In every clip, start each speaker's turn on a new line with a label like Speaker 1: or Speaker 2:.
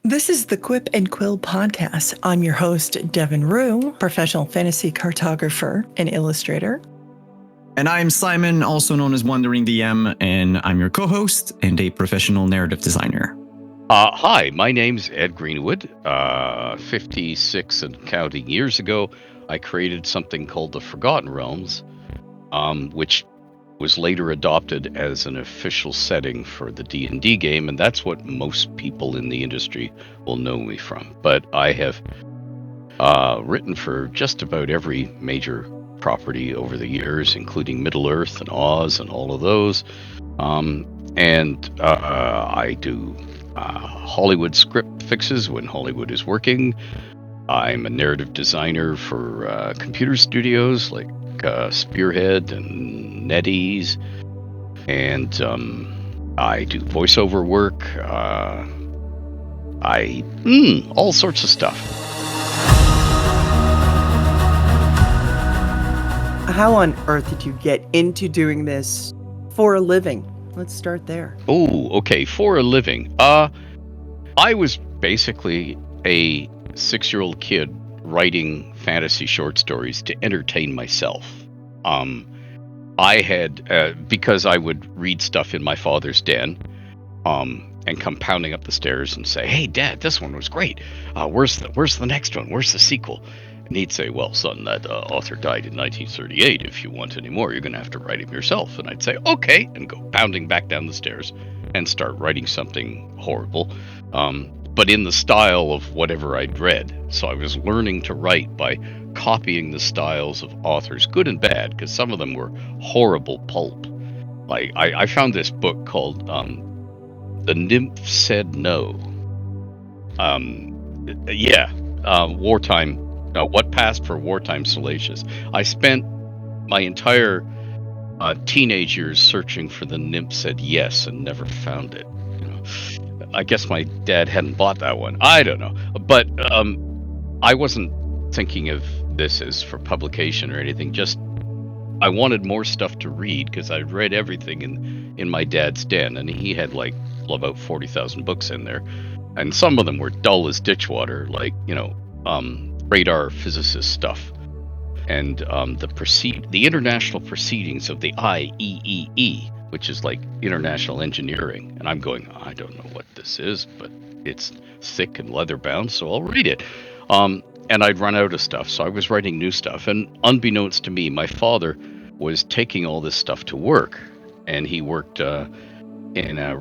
Speaker 1: This is the Quip and Quill podcast. I'm your host, Deven Rue, professional fantasy cartographer and illustrator.
Speaker 2: And I'm Simon, also known as Wandering DM, and I'm your co-host and a professional narrative designer.
Speaker 3: Hi, my name's Ed Greenwood. 56 and counting years ago, I created something called the Forgotten Realms, which was later adopted as an official setting for the D&D game, and that's what most people in the industry will know me from. But I have written for just about every major property over the years, including Middle-earth and Oz and all of those. I do Hollywood script fixes when Hollywood is working. I'm a narrative designer for computer studios like Spearhead and NetEase, and I do voiceover work. All sorts of stuff.
Speaker 1: How on earth did you get into doing this for a living? Let's start there.
Speaker 3: Oh, okay. For a living. I was basically a 6-year-old kid writing fantasy short stories to entertain myself. I had, because I would read stuff in my father's den, and come pounding up the stairs and say, "Hey, Dad, this one was great. Where's the next one? Where's the sequel?" And he'd say, "Well, son, that author died in 1938. If you want any more, you're going to have to write him yourself." And I'd say, "Okay," and go pounding back down the stairs and start writing something horrible, but in the style of whatever I'd read. So I was learning to write by copying the styles of authors, good and bad, because some of them were horrible pulp. Like I found this book called "The Nymph Said No." Wartime. What passed for wartime salacious. I spent my entire teenage years searching for "The Nymph Said Yes" and never found it. I guess my dad hadn't bought that one. I don't know. But I wasn't thinking of this as for publication or anything. Just I wanted more stuff to read because I'd read everything in my dad's den, and he had like about 40,000 books in there, and some of them were dull as ditchwater, like radar physicist stuff, and the international proceedings of the IEEE, which is like international engineering. And I'm going, I don't know what this is, but it's thick and leather bound, so I'll read it. And I'd run out of stuff, so I was writing new stuff. And unbeknownst to me, my father was taking all this stuff to work, and he worked in a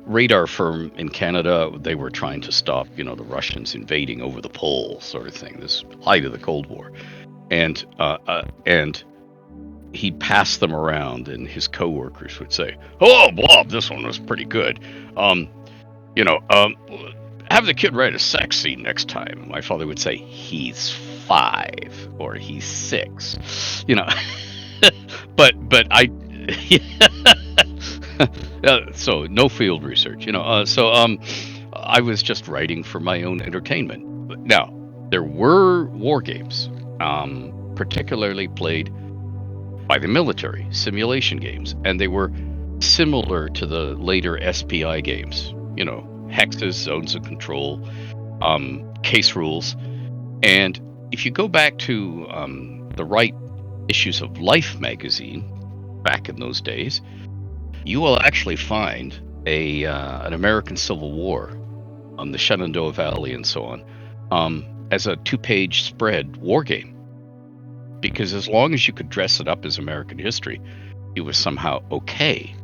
Speaker 3: radar firm in Canada. They were trying to stop, the Russians invading over the pole, sort of thing. This height of the Cold War, and he'd pass them around, and his coworkers would say, "Oh, Bob, this one was pretty good. Have the kid write a sex scene next time." My father would say, "He's 5 or he's 6," but I. So no field research, I was just writing for my own entertainment. Now, there were war games, particularly played by the military, simulation games, and they were similar to the later SPI games, hexes, zones of control, case rules. And if you go back to the right issues of Life magazine back in those days, you will actually find an American Civil War on the Shenandoah Valley and so on, as a 2-page spread war game. Because as long as you could dress it up as American history, it was somehow okay.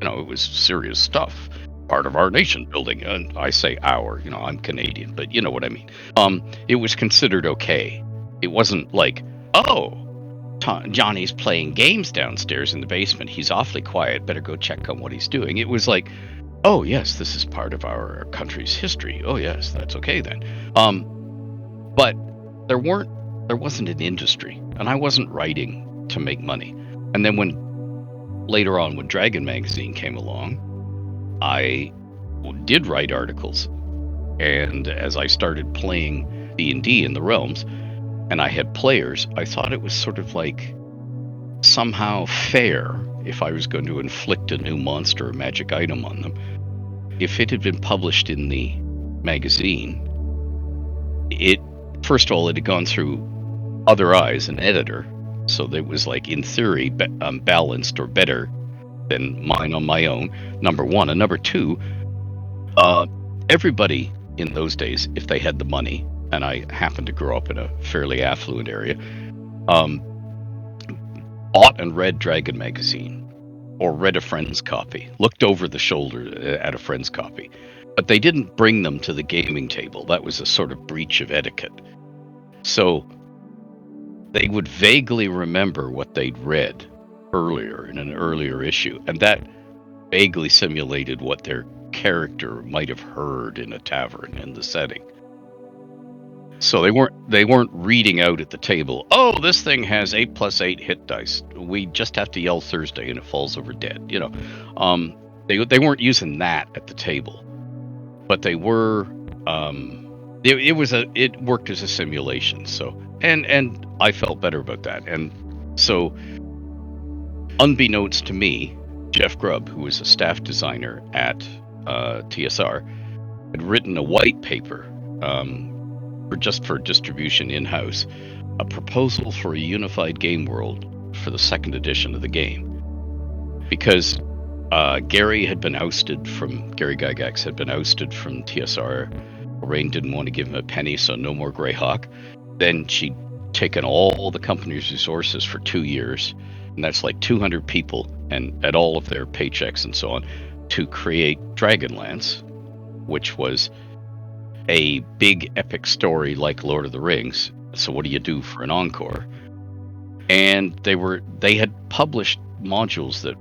Speaker 3: It was serious stuff, part of our nation building. And I say our, I'm Canadian, but you know what I mean. It was considered okay. It wasn't like, "Oh, Johnny's playing games downstairs in the basement. He's awfully quiet. Better go check on what he's doing." It was like, "Oh yes, this is part of our country's history. Oh yes, that's okay then." But there wasn't an industry, and I wasn't writing to make money. And then later on, when Dragon magazine came along, I did write articles. And as I started playing D&D in the realms, and I had players, I thought it was sort of like somehow fair if I was going to inflict a new monster or magic item on them, if it had been published in the magazine, it first of all, it had gone through Other Eyes, an editor, so that it was like in theory balanced or better than mine on my own. Number one, and number two, everybody in those days, if they had the money, and I happened to grow up in a fairly affluent area, bought and read Dragon magazine, or read a friend's copy, looked over the shoulder at a friend's copy, but they didn't bring them to the gaming table. That was a sort of breach of etiquette. So they would vaguely remember what they'd read earlier in an earlier issue, and that vaguely simulated what their character might have heard in a tavern in the setting. So they weren't reading out at the table, oh, this thing has 8+8 hit dice. We just have to yell Thursday and it falls over dead. They weren't using that at the table, but they were. It worked as a simulation. So and I felt better about that. And so, unbeknownst to me, Jeff Grubb, who was a staff designer at TSR, had written a white paper. For distribution in-house, a proposal for a unified game world for the second edition of the game, because Gary Gygax had been ousted from TSR. Lorraine didn't want to give him a penny, so no more Greyhawk. Then she'd taken all the company's resources for 2 years, and that's like 200 people and at all of their paychecks and so on, to create Dragonlance, which was a big epic story like Lord of the Rings. So what do you do for an encore? And they had published modules that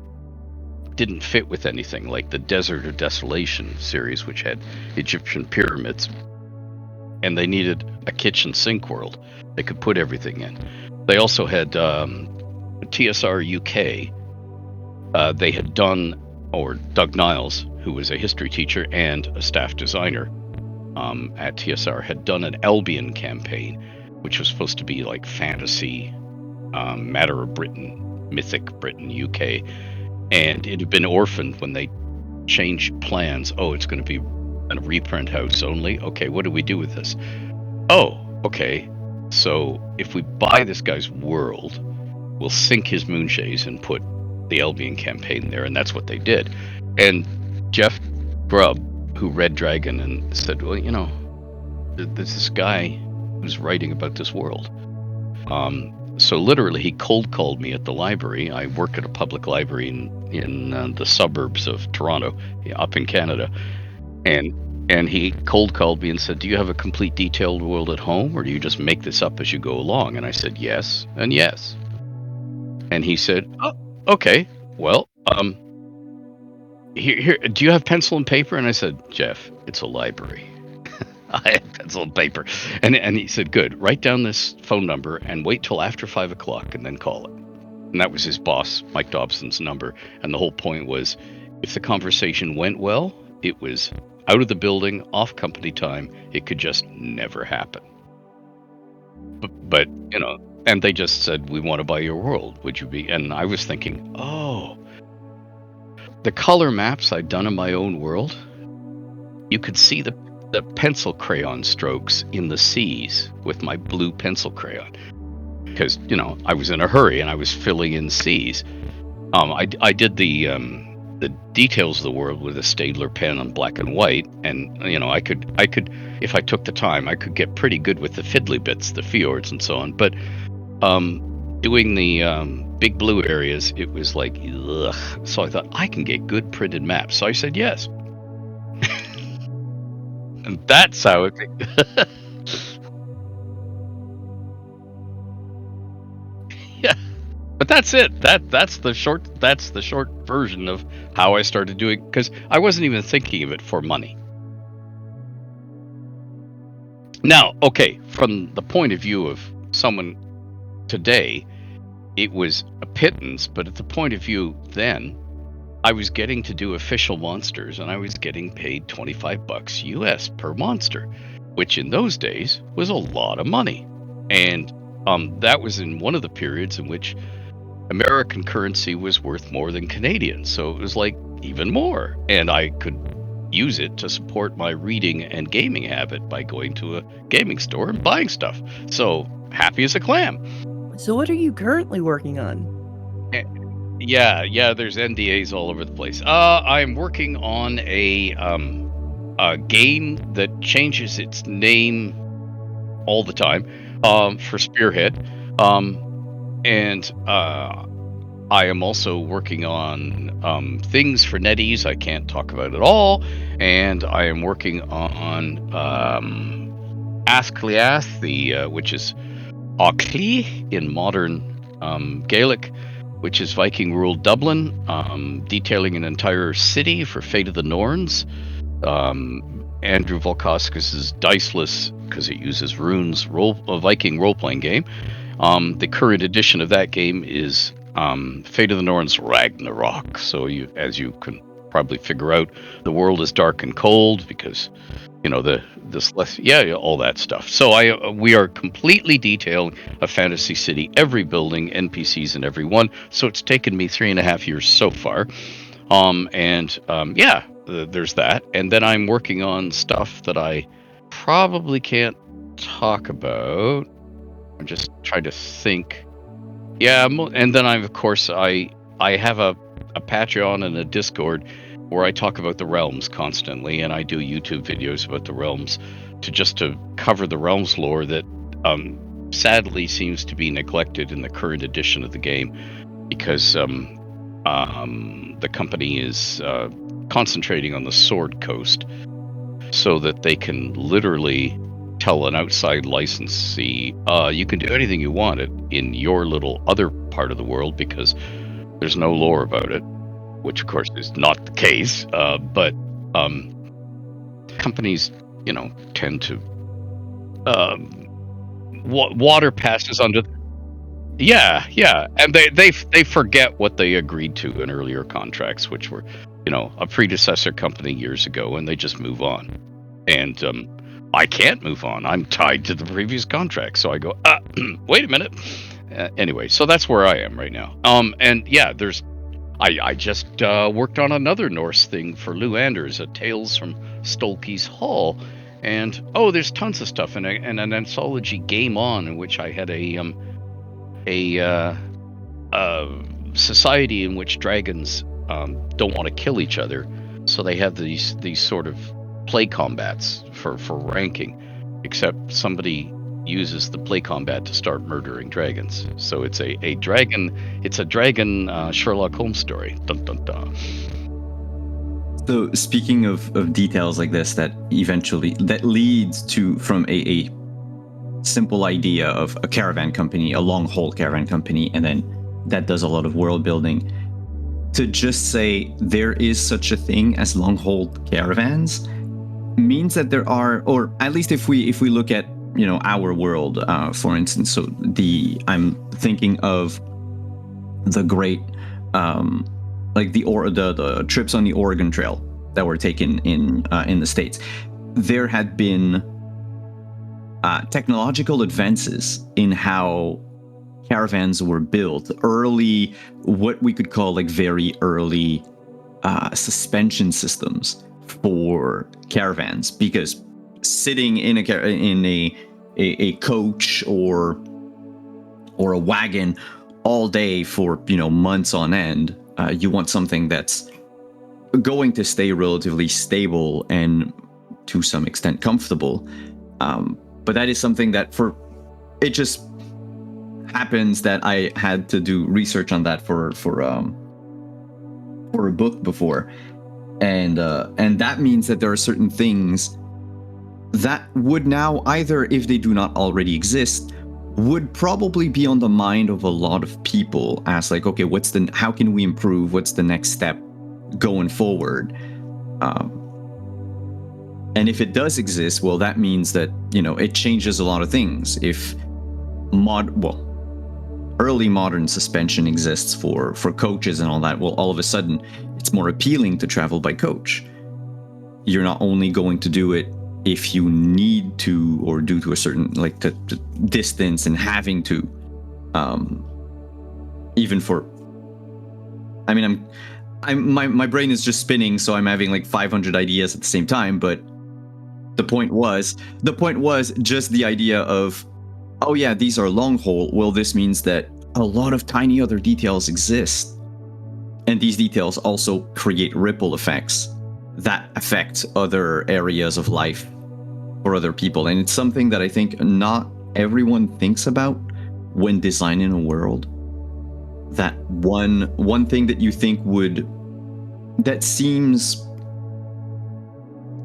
Speaker 3: didn't fit with anything, like the Desert or Desolation series, which had Egyptian pyramids, and they needed a kitchen sink world they could put everything in. They also had TSR UK. They had done, or Doug Niles, who was a history teacher and a staff designer at TSR, had done an Albion campaign, which was supposed to be like fantasy, matter of Britain, mythic Britain, UK, and it had been orphaned when they changed plans. Oh, it's going to be a reprint house only. Okay, what do we do with this? Oh, okay, so if we buy this guy's world, we'll sink his Moonshays and put the Albion campaign there, and that's what they did. And Jeff Grubb, who read Dragon and said, well, there's this guy who's writing about this world. So literally he cold called me at the library. I work at a public library in the suburbs of Toronto, up in Canada. And he cold called me and said, do you have a complete detailed world at home, or do you just make this up as you go along? And I said, yes, and yes. And he said, oh, okay, well, Here, do you have pencil and paper? And I said, Jeff, it's a library. I have pencil and paper. And he said, good, write down this phone number and wait till after 5 o'clock and then call it. And that was his boss, Mike Dobson's number. And the whole point was, if the conversation went well, it was out of the building, off company time. It could just never happen. But and they just said, we want to buy your world. Would you be? And I was thinking, oh, the color maps I'd done in my own world, you could see the pencil crayon strokes in the seas with my blue pencil crayon. Because, I was in a hurry and I was filling in seas. I did the details of the world with a Staedtler pen on black and white, and I could if I took the time, I could get pretty good with the fiddly bits, the fjords and so on. But doing the big blue areas, it was like, ugh. So I thought, I can get good printed maps. So I said yes. And that's how it... Yeah. But that's it. That's the short version of how I started doing, because I wasn't even thinking of it for money. Now, okay, from the point of view of someone today, it was a pittance, but at the point of view then, I was getting to do official monsters, and I was getting paid $25 US per monster, which in those days was a lot of money. And that was in one of the periods in which American currency was worth more than Canadian, so it was like even more. And I could use it to support my reading and gaming habit by going to a gaming store and buying stuff. So happy as a clam.
Speaker 4: So what are you currently working on?
Speaker 3: Yeah, there's NDAs all over the place. I'm working on a game that changes its name all the time, for Spearhead. And I am also working on things for NetEase I can't talk about at all. And I am working on Askliath, which is Auchli in modern Gaelic, which is Viking ruled Dublin, detailing an entire city for Fate of the Norns. Andrew Volkowskis' Diceless, because it uses runes, a Viking role-playing game. The current edition of that game is Fate of the Norns Ragnarok. So as you can probably figure out, the world is dark and cold because, all that stuff. So we are completely detailing a fantasy city, every building, NPCs in every one. So it's taken me 3.5 years so far. There's that. And then I'm working on stuff that I probably can't talk about. I'm just trying to think. Yeah, and then I have a Patreon and a Discord where I talk about the realms constantly, and I do YouTube videos about the realms to cover the realms lore that sadly seems to be neglected in the current edition of the game, because the company is concentrating on the Sword Coast so that they can literally tell an outside licensee, you can do anything you want in your little other part of the world because there's no lore about it, which of course is not the case. But companies, tend to water passes under. Yeah, and they forget what they agreed to in earlier contracts, which were, a predecessor company years ago, and they just move on. And I can't move on. I'm tied to the previous contract. So I go, wait a minute. Anyway, so that's where I am right now. And yeah, I just worked on another Norse thing for Lou Anders, a Tales from Stolke's Hall. And there's tons of stuff and an anthology Game On, in which I had a society in which dragons don't want to kill each other, so they have these sort of play combats for ranking, except somebody uses the play combat to start murdering dragons. So it's a dragon Sherlock Holmes story. Dun, dun, dun.
Speaker 2: So speaking of details like this, that leads to from a simple idea of a caravan company, a long haul caravan company, and then that does a lot of world building, to just say there is such a thing as long haul caravans means that there are, or at least if we look at our world, for instance. So I'm thinking of the great the trips on the Oregon Trail that were taken in the States. There had been technological advances in how caravans were built early, what we could call very early suspension systems for caravans, because sitting in a coach or a wagon all day for months on end, you want something that's going to stay relatively stable and to some extent comfortable. But that is something that it just happens that I had to do research on that for a book before, and that means that there are certain things that would now, either if they do not already exist, would probably be on the mind of a lot of people as okay, how can we improve? What's the next step going forward? And if it does exist, well, that means that, it changes a lot of things. If early modern suspension exists for coaches and all that, well, all of a sudden it's more appealing to travel by coach. You're not only going to do it if you need to, or due to a certain to distance and having to, even for, my brain is just spinning, so I'm having like 500 ideas at the same time. But the point was just the idea of, oh yeah, these are long haul. Well, this means that a lot of tiny other details exist, and these details also create ripple effects that affect other areas of life for other people. And it's something that I think not everyone thinks about when designing a world. That one thing that you think that seems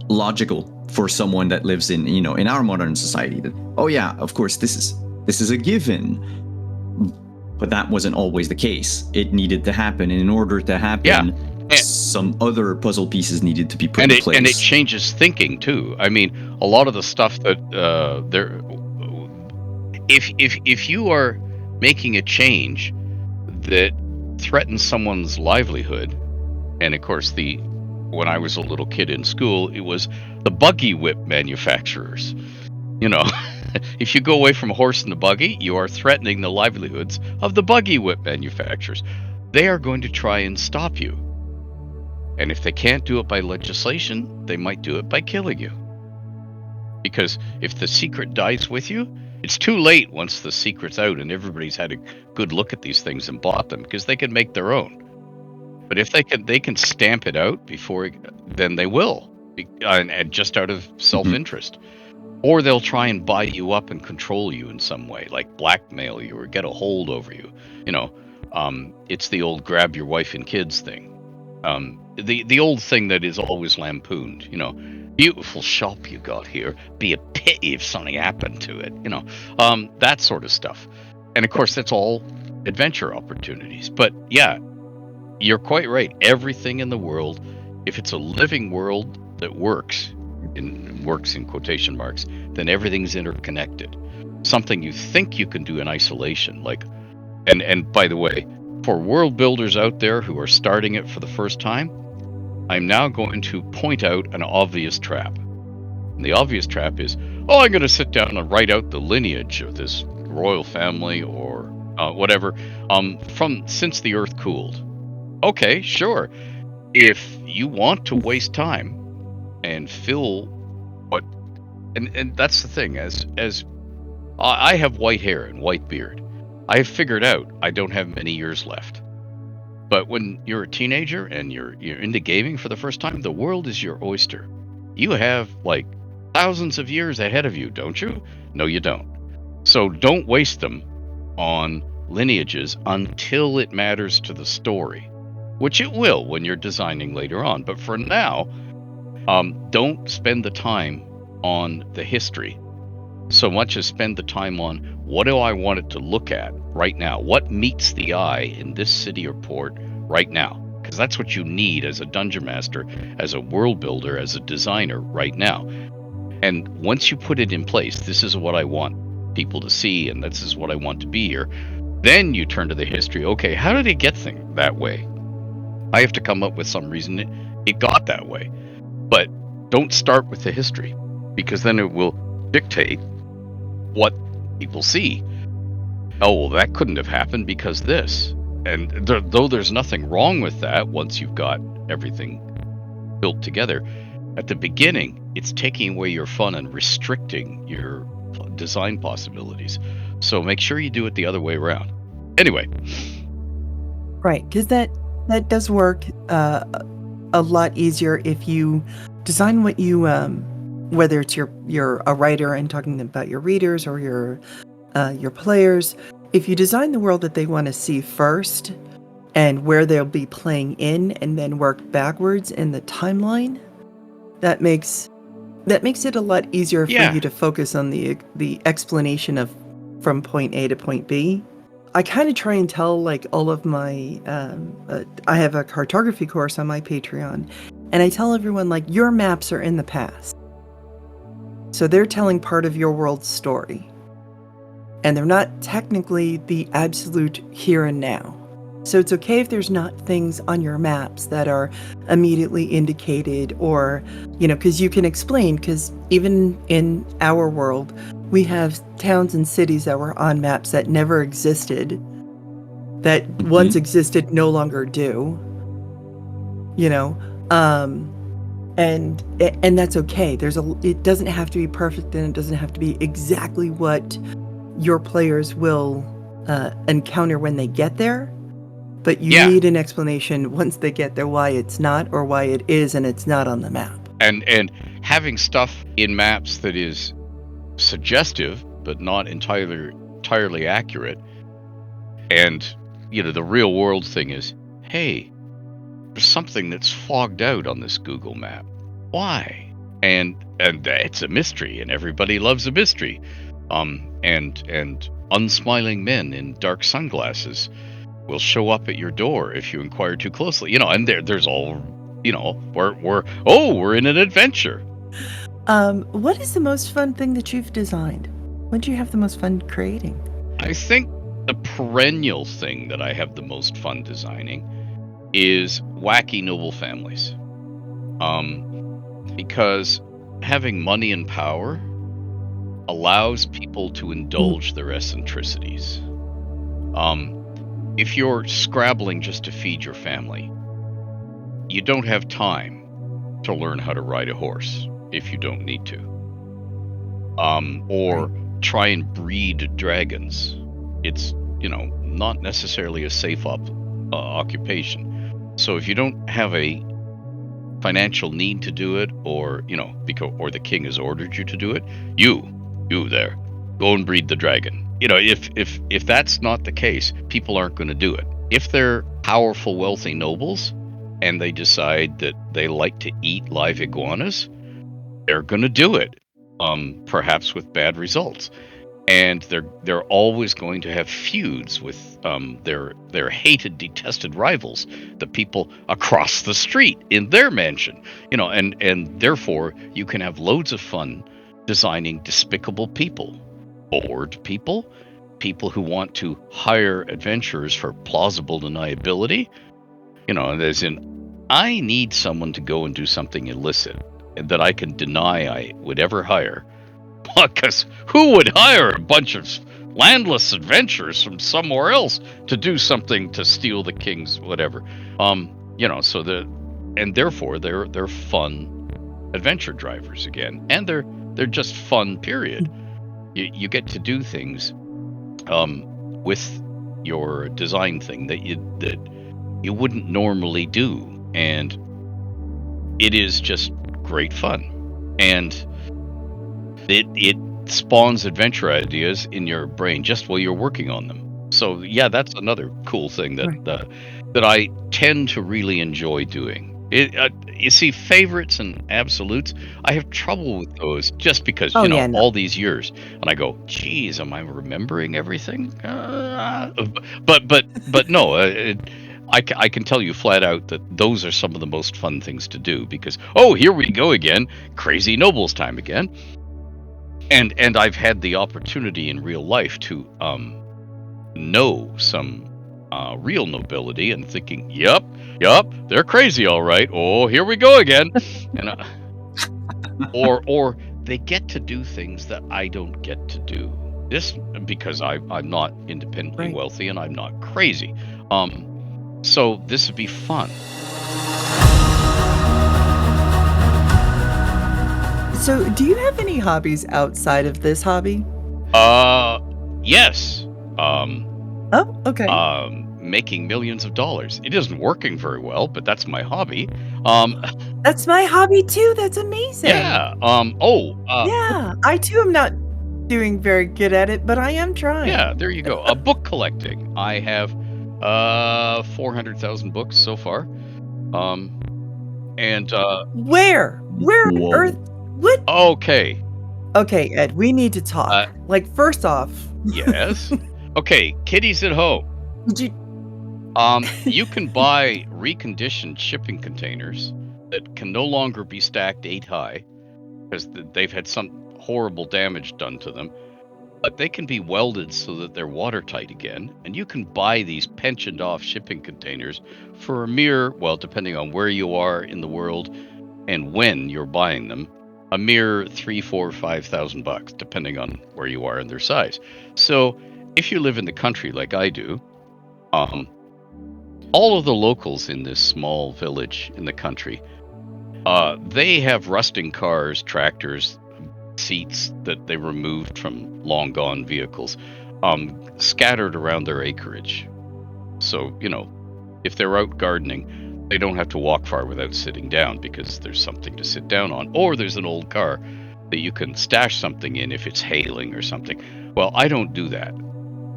Speaker 2: logical for someone that lives in, in our modern society, that, oh yeah, of course this is a given. But that wasn't always the case. It needed to happen, and in order to happen, some other puzzle pieces needed to be put in place.
Speaker 3: And it changes thinking too. I mean, a lot of the stuff that if you are making a change that threatens someone's livelihood, and of course when I was a little kid in school, it was the buggy whip manufacturers. If you go away from a horse and the buggy, you are threatening the livelihoods of the buggy whip manufacturers. They are going to try and stop you. And if they can't do it by legislation, they might do it by killing you. Because if the secret dies with you, it's too late once the secret's out and everybody's had a good look at these things and bought them, because they can make their own. But if they can stamp it out before, then they will, and just out of self-interest. Or they'll try and buy you up and control you in some way, like blackmail you or get a hold over you. It's the old grab your wife and kids thing. The old thing that is always lampooned. Beautiful shop you got here. Be a pity if something happened to it. That sort of stuff. And of course, that's all adventure opportunities. But yeah, you're quite right. Everything in the world, if it's a living world that works in quotation marks, then everything's interconnected. Something you think you can do in isolation, and by the way, for world builders out there who are starting it for the first time, I'm now going to point out an obvious trap. And the obvious trap is, I'm going to sit down and write out the lineage of this royal family or whatever since the earth cooled. Okay, sure. If you want to waste time and fill and that's the thing, as I have white hair and white beard, I have figured out I don't have many years left. But when you're a teenager and you're into gaming for the first time, the world is your oyster. You have like thousands of years ahead of you, don't you? No, you don't. So don't waste them on lineages until it matters to the story, which it will when you're designing later on. But for now, don't spend the time on the history so much as spend the time on what do I want it to look at right now? What meets the eye in this city or port right now? Because that's what you need as a dungeon master, as a world builder, as a designer right now. And once you put it in place, this is what I want people to see, and this is what I want to be here. Then you turn to the history. Okay, how did it get that way? I have to come up with some reason it got that way. But don't start with the history, because then it will dictate what people see. Oh, well, that couldn't have happened because this. And though there's nothing wrong with that once you've got everything built together, at the beginning, it's taking away your fun and restricting your design possibilities. So make sure you do it the other way around. Anyway.
Speaker 4: Right, because that does work a lot easier if you design what you, whether it's you're a writer and talking about your readers or your players, if you design the world that they want to see first and where they'll be playing in, and then work backwards in the timeline, that makes it a lot easier for you to focus on the explanation of from point A to point B. I kind of try and tell like all of my, I have a cartography course on my Patreon, and I tell everyone like your maps are in the past. So they're telling part of your world's story. And they're not technically the absolute here and now. So it's okay if there's not things on your maps that are immediately indicated, or, because you can explain, because even in our world, we have towns and cities that were on maps that never existed, that once existed no longer do. you know, and that's okay. It doesn't have to be perfect, and it doesn't have to be exactly what your players will encounter when they get there. But you
Speaker 3: Yeah.
Speaker 4: need an explanation once they get there why it's not, or why it is and it's not on the map.
Speaker 3: And having stuff in maps that is suggestive but not entirely accurate. And the real world thing is, hey, there's something that's fogged out on this Google map. Why? And it's a mystery, and everybody loves a mystery. And unsmiling men in dark sunglasses will show up at your door if you inquire too closely. And there's all, we're in an adventure.
Speaker 4: What is the most fun thing that you've designed? What do you have the most fun creating?
Speaker 3: I think the perennial thing that I have the most fun designing is wacky noble families. Because having money and power allows people to indulge their eccentricities. If you're scrabbling just to feed your family, you don't have time to learn how to ride a horse if you don't need to. Or try and breed dragons. It's, not necessarily a safe occupation. So if you don't have a financial need to do it, or or the king has ordered you to do it, you there, go and breed the dragon. If that's not the case, people aren't going to do it. If they're powerful, wealthy nobles and they decide that they like to eat live iguanas, they're going to do it, perhaps with bad results. And they're always going to have feuds with their hated, detested rivals, the people across the street in their mansion. And therefore you can have loads of fun designing despicable people, bored people who want to hire adventurers for plausible deniability. As in, I need someone to go and do something illicit and that I can deny I would ever hire. Because who would hire a bunch of landless adventurers from somewhere else to do something to steal the king's whatever? And therefore they're fun adventure drivers again, and they're just fun. Period. You get to do things with your design thing that you wouldn't normally do, and it is just great fun. And it spawns adventure ideas in your brain just while you're working on them. So yeah, that's another cool thing that I tend to really enjoy doing. You see, favorites and absolutes, I have trouble with those just because all these years, and I go, geez, am I remembering everything? But no, I can tell you flat out that those are some of the most fun things to do, because here we go again, crazy nobles time again. And I've had the opportunity in real life to know some real nobility and thinking, yep, they're crazy, all right. Oh, here we go again. And or they get to do things that I don't get to do. This because I'm not independently wealthy and I'm not crazy. So this would be fun.
Speaker 4: So, do you have any hobbies outside of this hobby?
Speaker 3: Yes.
Speaker 4: Oh, okay.
Speaker 3: Making millions of dollars. It isn't working very well, but that's my hobby.
Speaker 4: That's my hobby too. That's amazing.
Speaker 3: Yeah.
Speaker 4: Yeah, I too am not doing very good at it, but I am trying.
Speaker 3: Yeah, there you go. Book collecting. I have 400,000 books so far. And
Speaker 4: where on earth? What?
Speaker 3: Okay.
Speaker 4: Okay, Ed, we need to talk. First off.
Speaker 3: Yes. Okay, kiddies at home.
Speaker 4: Did you?
Speaker 3: You can buy reconditioned shipping containers that can no longer be stacked 8 high because they've had some horrible damage done to them. But they can be welded so that they're watertight again, and you can buy these pensioned off shipping containers for a mere, well, depending on where you are in the world and when you're buying them, a mere $3,000, $4,000, $5,000, depending on where you are and their size. So if you live in the country like I do, all all of the locals in this small village in the country, they have rusting cars, tractors, seats that they removed from long gone vehicles, scattered around their acreage. So, if they're out gardening, they don't have to walk far without sitting down because there's something to sit down on, or there's an old car that you can stash something in if it's hailing or something. Well, I don't do that.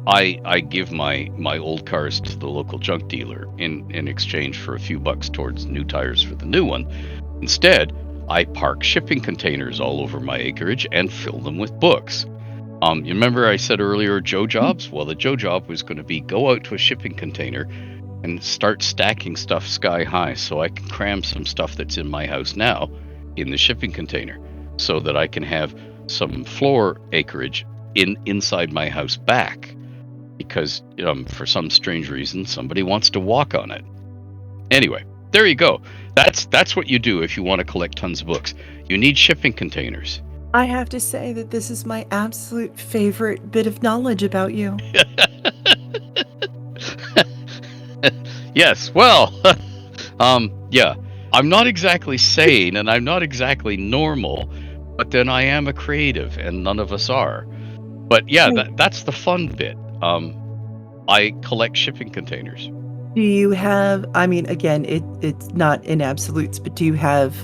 Speaker 3: I give my old cars to the local junk dealer in exchange for a few bucks towards new tires for the new one. Instead, I park shipping containers all over my acreage and fill them with books. You remember I said earlier Joe jobs? Well, the Joe job was going to be go out to a shipping container and start stacking stuff sky high so I can cram some stuff that's in my house now in the shipping container so that I can have some floor acreage inside my house back because for some strange reason somebody wants to walk on it. Anyway, there you go. That's what you do if you want to collect tons of books. You need shipping containers.
Speaker 4: I have to say that this is my absolute favorite bit of knowledge about you.
Speaker 3: Yes, well, yeah. I'm not exactly sane and I'm not exactly normal, but then I am a creative and none of us are. But yeah, that's the fun bit. I collect shipping containers.
Speaker 4: Do you have, I mean, again, it's not in absolutes, but do you have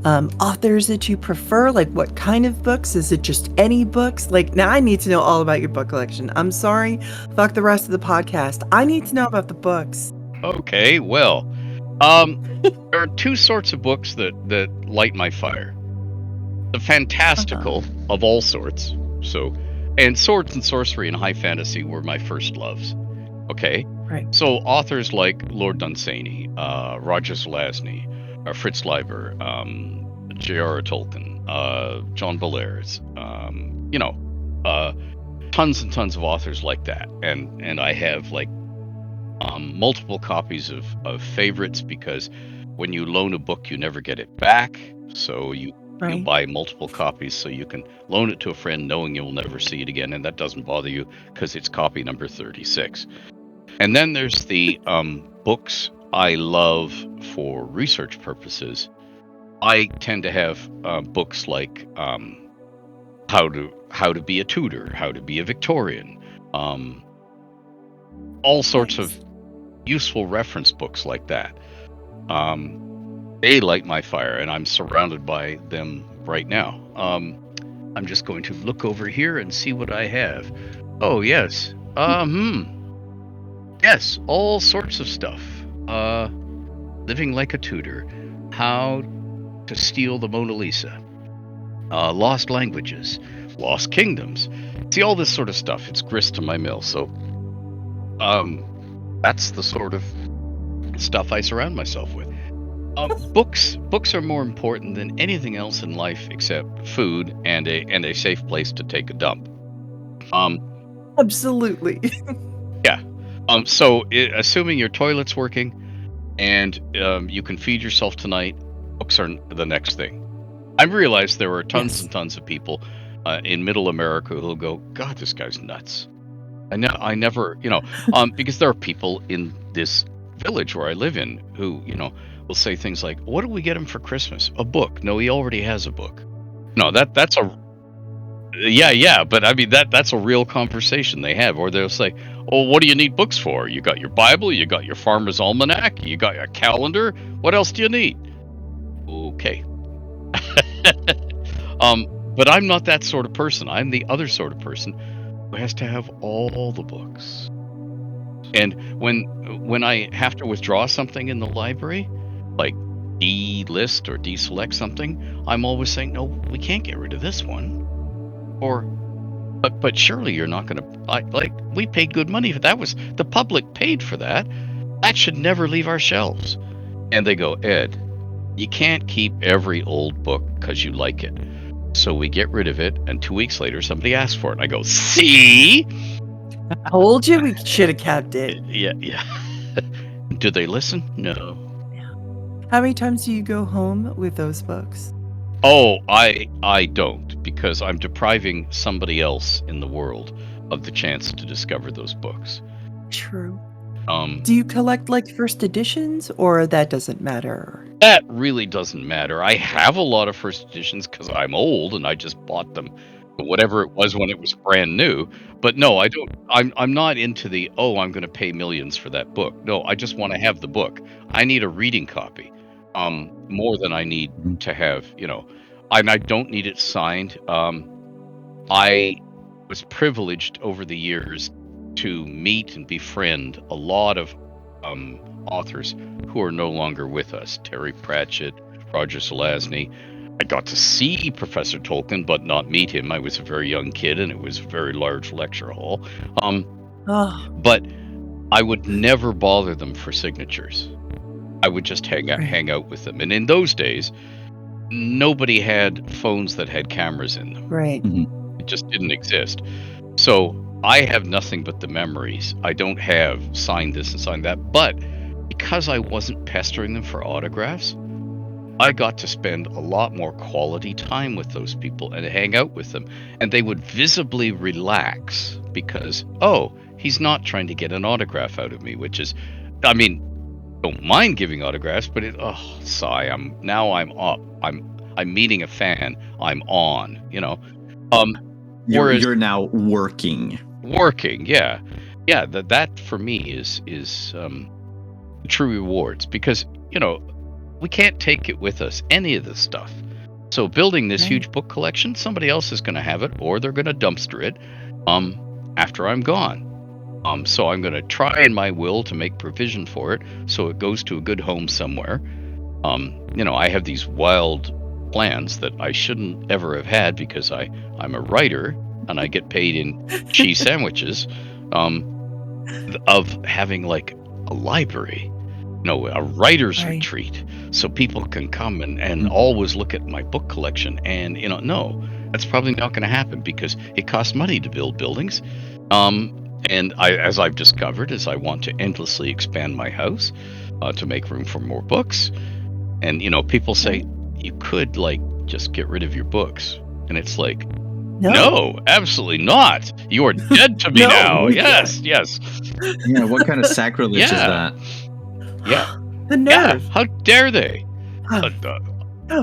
Speaker 4: authors that you prefer? Like what kind of books? Is it just any books? Like, now I need to know all about your book collection. I'm sorry, fuck the rest of the podcast. I need to know about the books.
Speaker 3: Okay, well, there are two sorts of books that light my fire. The fantastical of all sorts. So, and swords and sorcery and high fantasy were my first loves. Okay?
Speaker 4: Right.
Speaker 3: So authors like Lord Dunsany, Roger Zelazny, Fritz Leiber, J.R.R. Tolkien, John Bellairs, tons and tons of authors like that. And I have like multiple copies of favorites because when you loan a book, you never get it back. So you buy multiple copies so you can loan it to a friend knowing you'll never see it again. And that doesn't bother you because it's copy number 36. And then there's the books I love for research purposes. I tend to have books like how to be a Tudor, how to be a Victorian, all sorts of useful reference books like that. They light my fire, and I'm surrounded by them right now. I'm just going to look over here and see what I have. Oh, yes. Yes, all sorts of stuff. Living Like a Tudor, How to Steal the Mona Lisa, Lost Languages, Lost Kingdoms. See, all this sort of stuff. It's grist to my mill. So, that's the sort of stuff I surround myself with. Books are more important than anything else in life except food and a safe place to take a dump.
Speaker 4: Absolutely.
Speaker 3: Yeah. Assuming your toilet's working and you can feed yourself tonight, books are the next thing. I realize there are tons and tons of people in Middle America who'll go, God, this guy's nuts. I never, because there are people in this village where I live in who, will say things like, what do we get him for Christmas? A book. No, he already has a book. No, that's a... Yeah, but I mean, that's a real conversation they have. Or they'll say, oh, what do you need books for? You got your Bible, you got your Farmer's Almanac, you got your calendar. What else do you need? Okay. But I'm not that sort of person. I'm the other sort of person who has to have all the books. And when I have to withdraw something in the library, like delist or deselect something, I'm always saying, no, we can't get rid of this one. Or, but surely you're not going to, we paid good money for that. Was the public paid for that? That should never leave our shelves. And they go, Ed, you can't keep every old book because you like it. So we get rid of it, and 2 weeks later, somebody asks for it. And I go, see?
Speaker 4: I told you we should have kept it.
Speaker 3: Yeah. Do they listen? No.
Speaker 4: How many times do you go home with those books?
Speaker 3: Oh, I don't, because I'm depriving somebody else in the world of the chance to discover those books.
Speaker 4: True. Do you collect like first editions, or that doesn't matter?
Speaker 3: That really doesn't matter. I have a lot of first editions because I'm old and I just bought them, whatever it was when it was brand new. But no, I don't. I'm not into the I'm going to pay millions for that book. No, I just want to have the book. I need a reading copy, more than I need to have. And I don't need it signed. I was privileged over the years to meet and befriend a lot of authors who are no longer with us. Terry Pratchett, Roger Zelazny. I got to see Professor Tolkien, but not meet him. I was a very young kid, and it was a very large lecture hall.
Speaker 4: Oh,
Speaker 3: But I would never bother them for signatures. I would just hang out with them. And in those days, nobody had phones that had cameras in them.
Speaker 4: right.
Speaker 3: It just didn't exist. So I have nothing but the memories. I don't have sign this and sign that. But because I wasn't pestering them for autographs, I got to spend a lot more quality time with those people and hang out with them. And they would visibly relax because, he's not trying to get an autograph out of me, which is, don't mind giving autographs, but sigh, I'm up. I'm meeting a fan. I'm on,
Speaker 2: You're now working.
Speaker 3: Yeah. That for me is true rewards, because we can't take it with us, any of this stuff. So building this huge book collection, somebody else is going to have it, or they're going to dumpster it after I'm gone. So I'm going to try in my will to make provision for it so it goes to a good home somewhere. I have these wild plans that I shouldn't ever have had because I'm a writer and I get paid in cheese sandwiches, of having like a library, a writer's retreat, so people can come and always look at my book collection. And no, that's probably not going to happen because it costs money to build buildings. And as I've discovered, is I want to endlessly expand my house to make room for more books. And people say you could just get rid of your books, and it's like, no, absolutely not. You are dead to me now. Yes.
Speaker 2: Yeah, what kind of sacrilege is that?
Speaker 3: Yeah.
Speaker 4: The nerve.
Speaker 3: Yeah, how dare they?
Speaker 4: How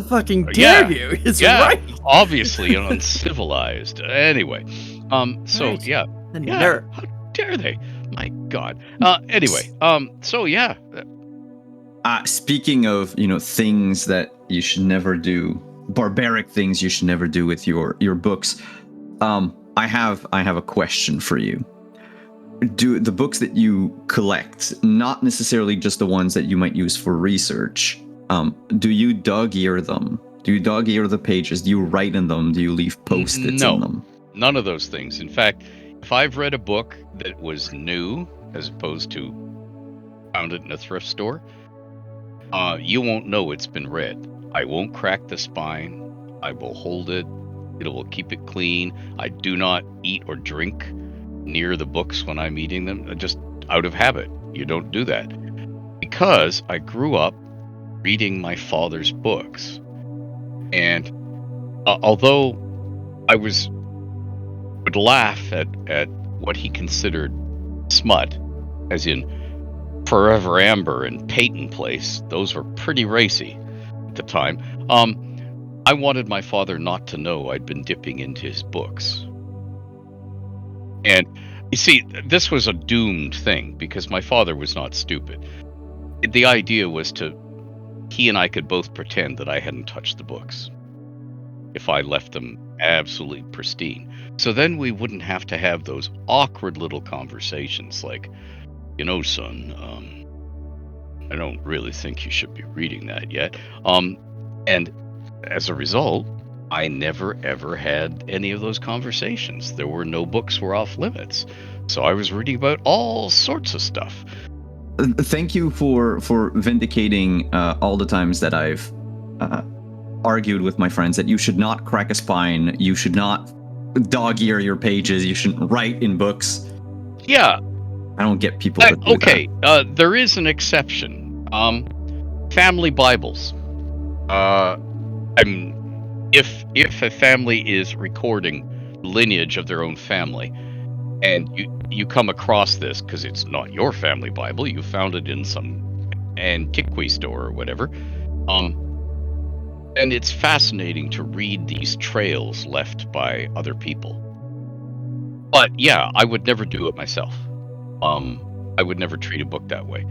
Speaker 4: fucking dare you? It's right.
Speaker 3: Obviously uncivilized. Anyway, so
Speaker 4: Right.
Speaker 3: yeah,
Speaker 4: The nerve.
Speaker 3: how dare they? My God. Anyway, so yeah.
Speaker 2: Speaking of things that you should never do, barbaric things you should never do with your books, I have a question for you. Do the books that you collect, not necessarily just the ones that you might use for research, do you dog-ear them? Do you dog-ear the pages? Do you write in them? Do you leave post-its in them?
Speaker 3: None of those things. In fact, if I've read a book that was new as opposed to found it in a thrift store, you won't know it's been read. I won't crack the spine. I will hold it. It will keep it clean. I do not eat or drink near the books when I'm eating them, just out of habit. You don't do that. Because I grew up reading my father's books. And although I would laugh at what he considered smut, as in Forever Amber and Peyton Place, those were pretty racy at the time. I wanted my father not to know I'd been dipping into his books. And you see, this was a doomed thing because my father was not stupid. The idea was he and I could both pretend that I hadn't touched the books if I left them absolutely pristine. So then we wouldn't have to have those awkward little conversations like, son, I don't really think you should be reading that yet. And as a result, I never ever had any of those conversations. There were no books were off limits. So I was reading about all sorts of stuff.
Speaker 2: Thank you for vindicating all the times that I've argued with my friends that you should not crack a spine, you should not dog-ear your pages, you shouldn't write in books.
Speaker 3: Yeah.
Speaker 2: I don't get people that do that.
Speaker 3: There is an exception. Family Bibles. If a family is recording lineage of their own family, and you come across this because it's not your family Bible. You found it in some antiquity store or whatever. And it's fascinating to read these trails left by other people. But yeah, I would never do it myself. I would never treat a book that way.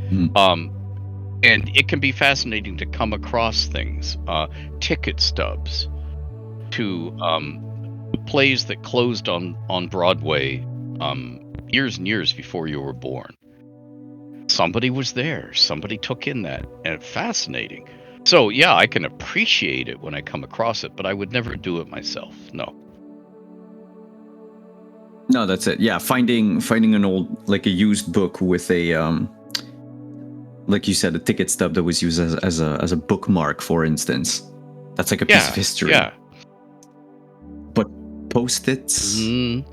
Speaker 3: And it can be fascinating to come across things, ticket stubs to plays that closed on Broadway years and years before you were born. Somebody was there. Somebody took in that, and it's fascinating. So yeah, I can appreciate it when I come across it, but I would never do it myself. No.
Speaker 2: No, that's it. Yeah, finding an old, like a used book with a like you said, a ticket stub that was used as a bookmark, for instance. That's like a piece of history.
Speaker 3: Yeah.
Speaker 2: But post-its
Speaker 3: Mm,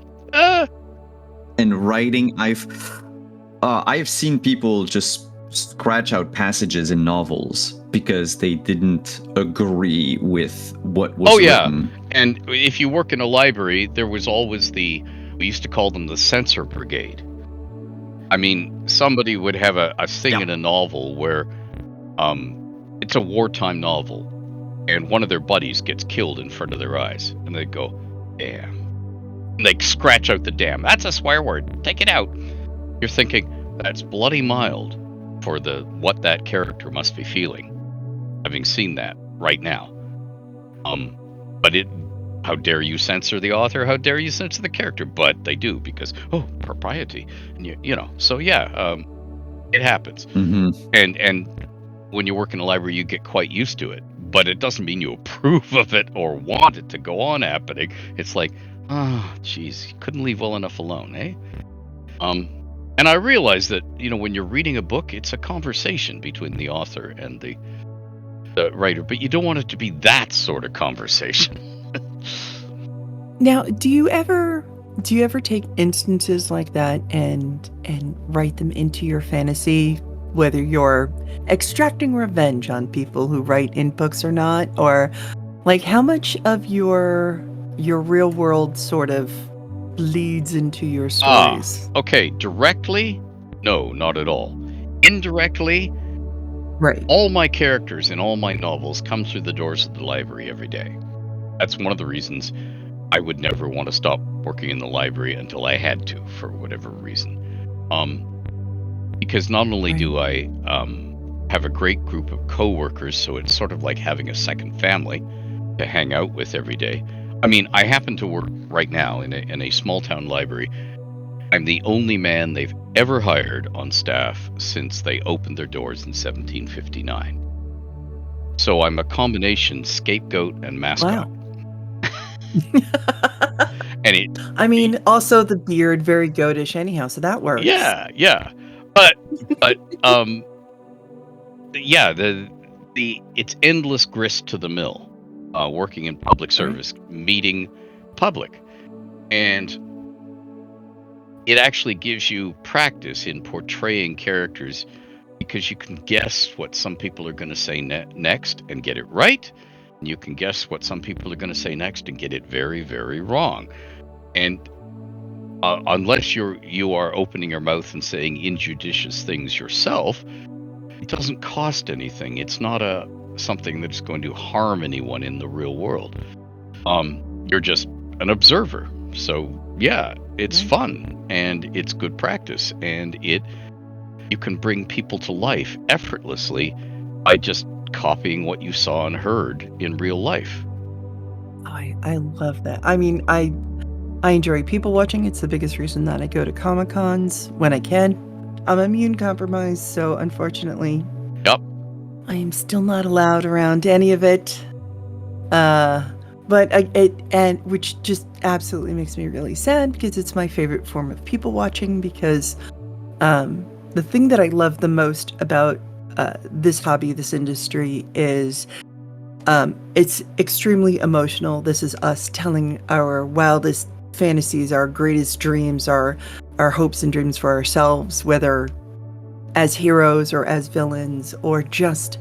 Speaker 2: and writing, I've seen people just scratch out passages in novels because they didn't agree with what was written.
Speaker 3: And if you work in a library, there was always we used to call them the censor brigade. I mean, somebody would have a thing in a novel where it's a wartime novel, and one of their buddies gets killed in front of their eyes, and they go, damn. And they scratch out the damn. That's a swear word. Take it out. You're thinking, that's bloody mild for what that character must be feeling, having seen that right now. But how dare you censor the author? How dare you censor the character? But they do, because propriety, and you know. So yeah, it happens. And when you work in a library, you get quite used to it. But it doesn't mean you approve of it or want it to go on happening. It's like, oh, geez, you couldn't leave well enough alone, eh? And I realize that, when you're reading a book, it's a conversation between the author and the writer, but you don't want it to be that sort of conversation.
Speaker 4: Now, do you ever take instances like that and write them into your fantasy, whether you're extracting revenge on people who write in books or not, or like how much of your real world sort of bleeds into your stories?
Speaker 3: Okay, directly? No, not at all. Indirectly?
Speaker 4: Right.
Speaker 3: All my characters in all my novels come through the doors of the library every day. That's one of the reasons I would never want to stop working in the library until I had to, for whatever reason. Because not only do I have a great group of co-workers, so it's sort of like having a second family to hang out with every day. I mean, I happen to work right now in a small town library. I'm the only man they've ever hired on staff since they opened their doors in 1759. So I'm a combination scapegoat and mascot.
Speaker 4: Wow.
Speaker 3: And
Speaker 4: also the beard, very goatish anyhow, so that works.
Speaker 3: Yeah. But yeah, it's endless grist to the mill. Working in public service, meeting public, and it actually gives you practice in portraying characters, because you can guess what some people are going to say next and get it right, and you can guess what some people are going to say next and get it very, very wrong. And unless you are opening your mouth and saying injudicious things yourself, it doesn't cost anything. It's not something that's going to harm anyone in the real world. You're just an observer. So yeah, it's fun and it's good practice, and you can bring people to life effortlessly by just copying what you saw and heard in real life.
Speaker 4: I love that. I mean, I enjoy people watching. It's the biggest reason that I go to Comic-Cons when I can. I'm immune compromised, so unfortunately,
Speaker 3: Yep.
Speaker 4: I am still not allowed around any of it. But which just absolutely makes me really sad, because it's my favorite form of people watching, because the thing that I love the most about this hobby, this industry, is it's extremely emotional. This is us telling our wildest fantasies, our greatest dreams, our hopes and dreams for ourselves, whether as heroes or as villains, or just,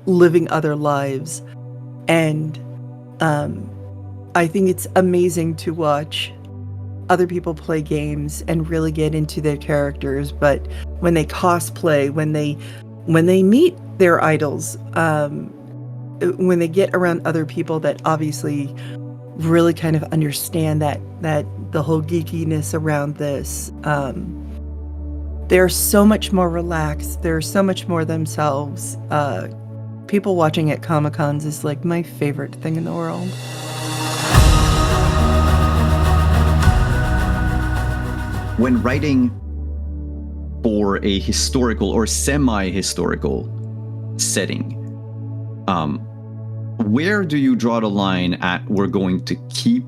Speaker 4: living other lives. And I think it's amazing to watch other people play games and really get into their characters, but when they cosplay, when they meet their idols, when they get around other people that obviously really kind of understand that the whole geekiness around this, they're so much more relaxed. They're so much more themselves. People watching at Comic-Cons is like my favorite thing in the world.
Speaker 2: When writing for a historical or semi-historical setting, where do you draw the line at we're going to keep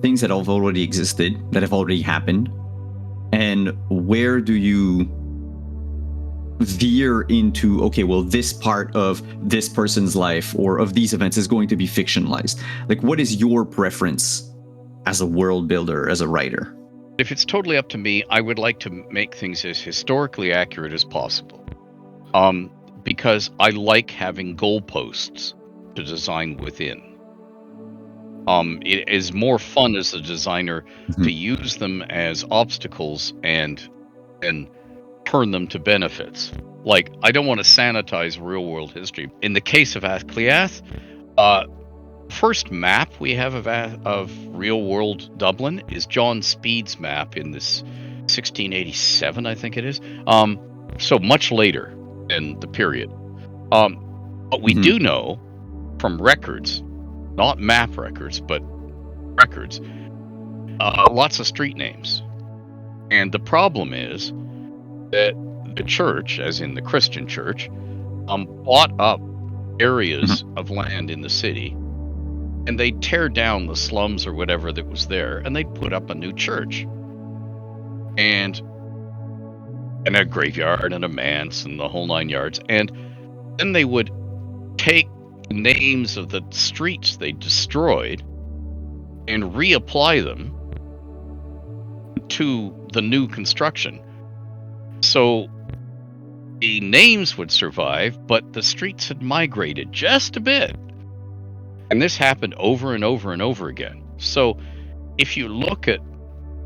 Speaker 2: things that have already existed, that have already happened, and where do you veer into, okay, well, this part of this person's life or of these events is going to be fictionalized? Like, what is your preference as a world builder, as a writer?
Speaker 3: If it's totally up to me, I would like to make things as historically accurate as possible. Because I like having goalposts to design within. It is more fun as a designer to use them as obstacles and turn them to benefits. Like, I don't want to sanitize real world history. In the case of Athcliath, first map we have of real world Dublin is John Speed's map in this 1687, I think it is. So much later than the period. But we do know from records, not map records, but records, lots of street names. And the problem is that the church, as in the Christian church, bought up areas of land in the city, and they'd tear down the slums or whatever that was there, and they'd put up a new church. And a graveyard and a manse and the whole 9 yards. And then they would take the names of the streets they destroyed and reapply them to the new construction. So the names would survive, but the streets had migrated just a bit. And this happened over and over and over again. So if you look at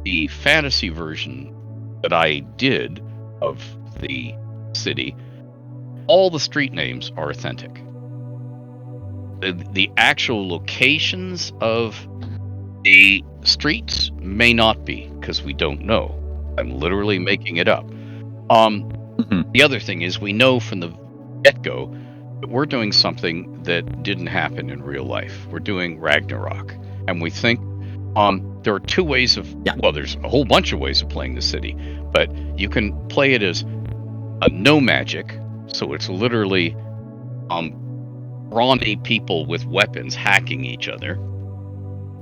Speaker 3: the fantasy version that I did of the city, all the street names are authentic. The actual locations of the streets may not be, because we don't know. I'm literally making it up. The other thing is, we know from the get-go that we're doing something that didn't happen in real life. We're doing Ragnarok. And we think there are two ways of, well, there's a whole bunch of ways of playing the city, but you can play it as a no magic, so it's literally brawny people with weapons hacking each other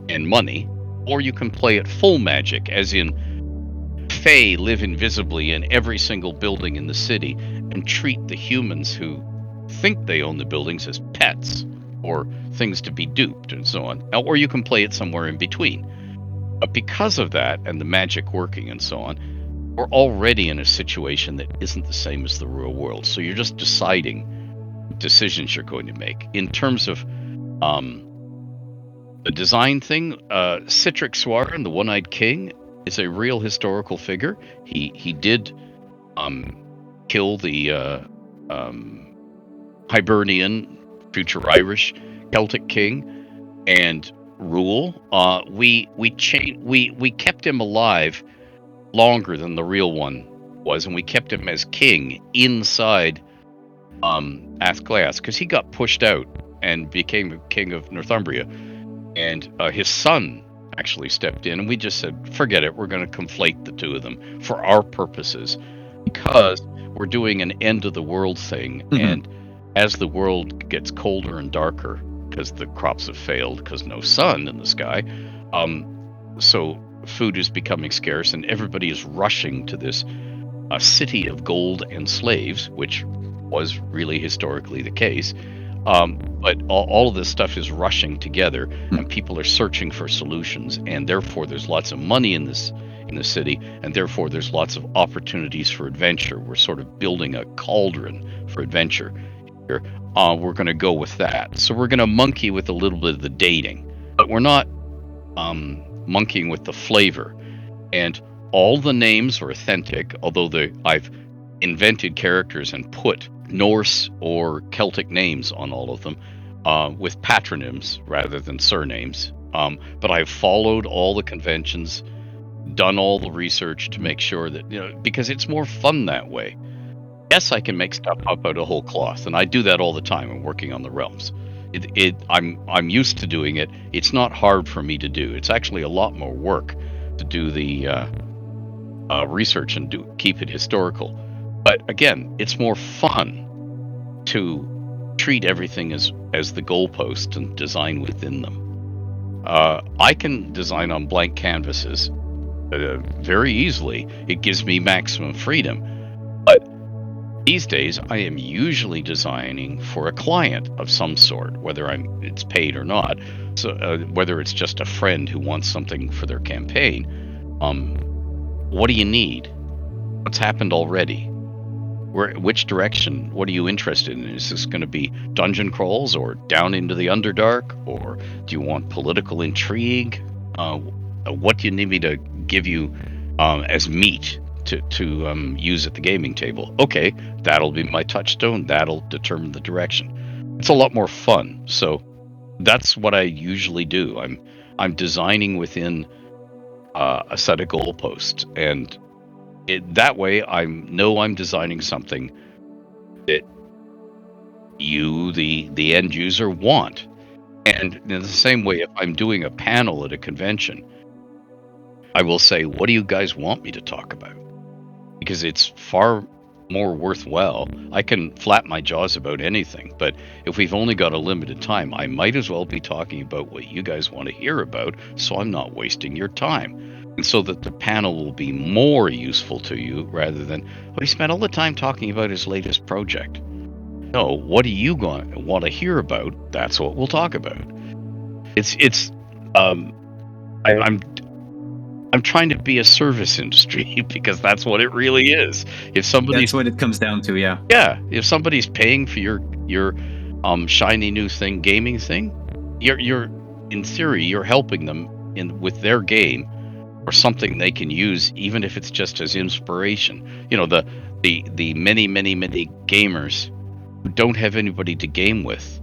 Speaker 3: and money, or you can play it full magic, as in Fae live invisibly in every single building in the city and treat the humans who think they own the buildings as pets or things to be duped and so on. Or you can play it somewhere in between. But because of that and the magic working and so on, we're already in a situation that isn't the same as the real world. So you're just deciding decisions you're going to make. In terms of the design thing, Citric Swaran, the One-Eyed King, is a real historical figure. He did kill the Hibernian, future Irish Celtic king, and rule. We kept him alive longer than the real one was, and we kept him as king inside Athcliath, because he got pushed out and became king of Northumbria, and his son actually stepped in, and we just said, forget it, we're going to conflate the two of them for our purposes, because we're doing an end of the world thing. And as the world gets colder and darker, because the crops have failed, because no sun in the sky, so food is becoming scarce, and everybody is rushing to this city of gold and slaves, which was really historically the case. But all of this stuff is rushing together, and people are searching for solutions, and therefore there's lots of money in the city, and therefore there's lots of opportunities for adventure. We're sort of building a cauldron for adventure here. We're going to go with that. So we're going to monkey with a little bit of the dating, but we're not monkeying with the flavor, and all the names are authentic, although I've invented characters and put Norse or Celtic names on all of them, with patronyms rather than surnames. But I've followed all the conventions, done all the research to make sure that, because it's more fun that way. Yes, I can make stuff up out of whole cloth, and I do that all the time. I'm working on the realms. I'm used to doing it. It's not hard for me to do. It's actually a lot more work to do the research and keep it historical. But again, it's more fun to treat everything as the goalpost and design within them. I can design on blank canvases very easily. It gives me maximum freedom. But these days, I am usually designing for a client of some sort, whether it's paid or not. So whether it's just a friend who wants something for their campaign, what do you need? What's happened already? Which direction? What are you interested in? Is this going to be dungeon crawls or down into the Underdark, or do you want political intrigue? What do you need me to give you as meat to use at the gaming table? Okay, that'll be my touchstone. That'll determine the direction. It's a lot more fun. So that's what I usually do. I'm designing within a set of goalposts, and that way I know I'm designing something that you, the end user, want. And in the same way, if I'm doing a panel at a convention, I will say, what do you guys want me to talk about? Because it's far more worthwhile. I can flap my jaws about anything, but if we've only got a limited time, I might as well be talking about what you guys want to hear about, so I'm not wasting your time. And so that the panel will be more useful to you rather than, he spent all the time talking about his latest project. No, what do you want to hear about? That's what we'll talk about. I'm trying to be a service industry because that's what it really is. If somebody's,
Speaker 2: That's what it comes down to, yeah.
Speaker 3: Yeah, if somebody's paying for your shiny new thing, gaming thing, you're in theory you're helping them with their game or something they can use, even if it's just as inspiration. The many gamers who don't have anybody to game with,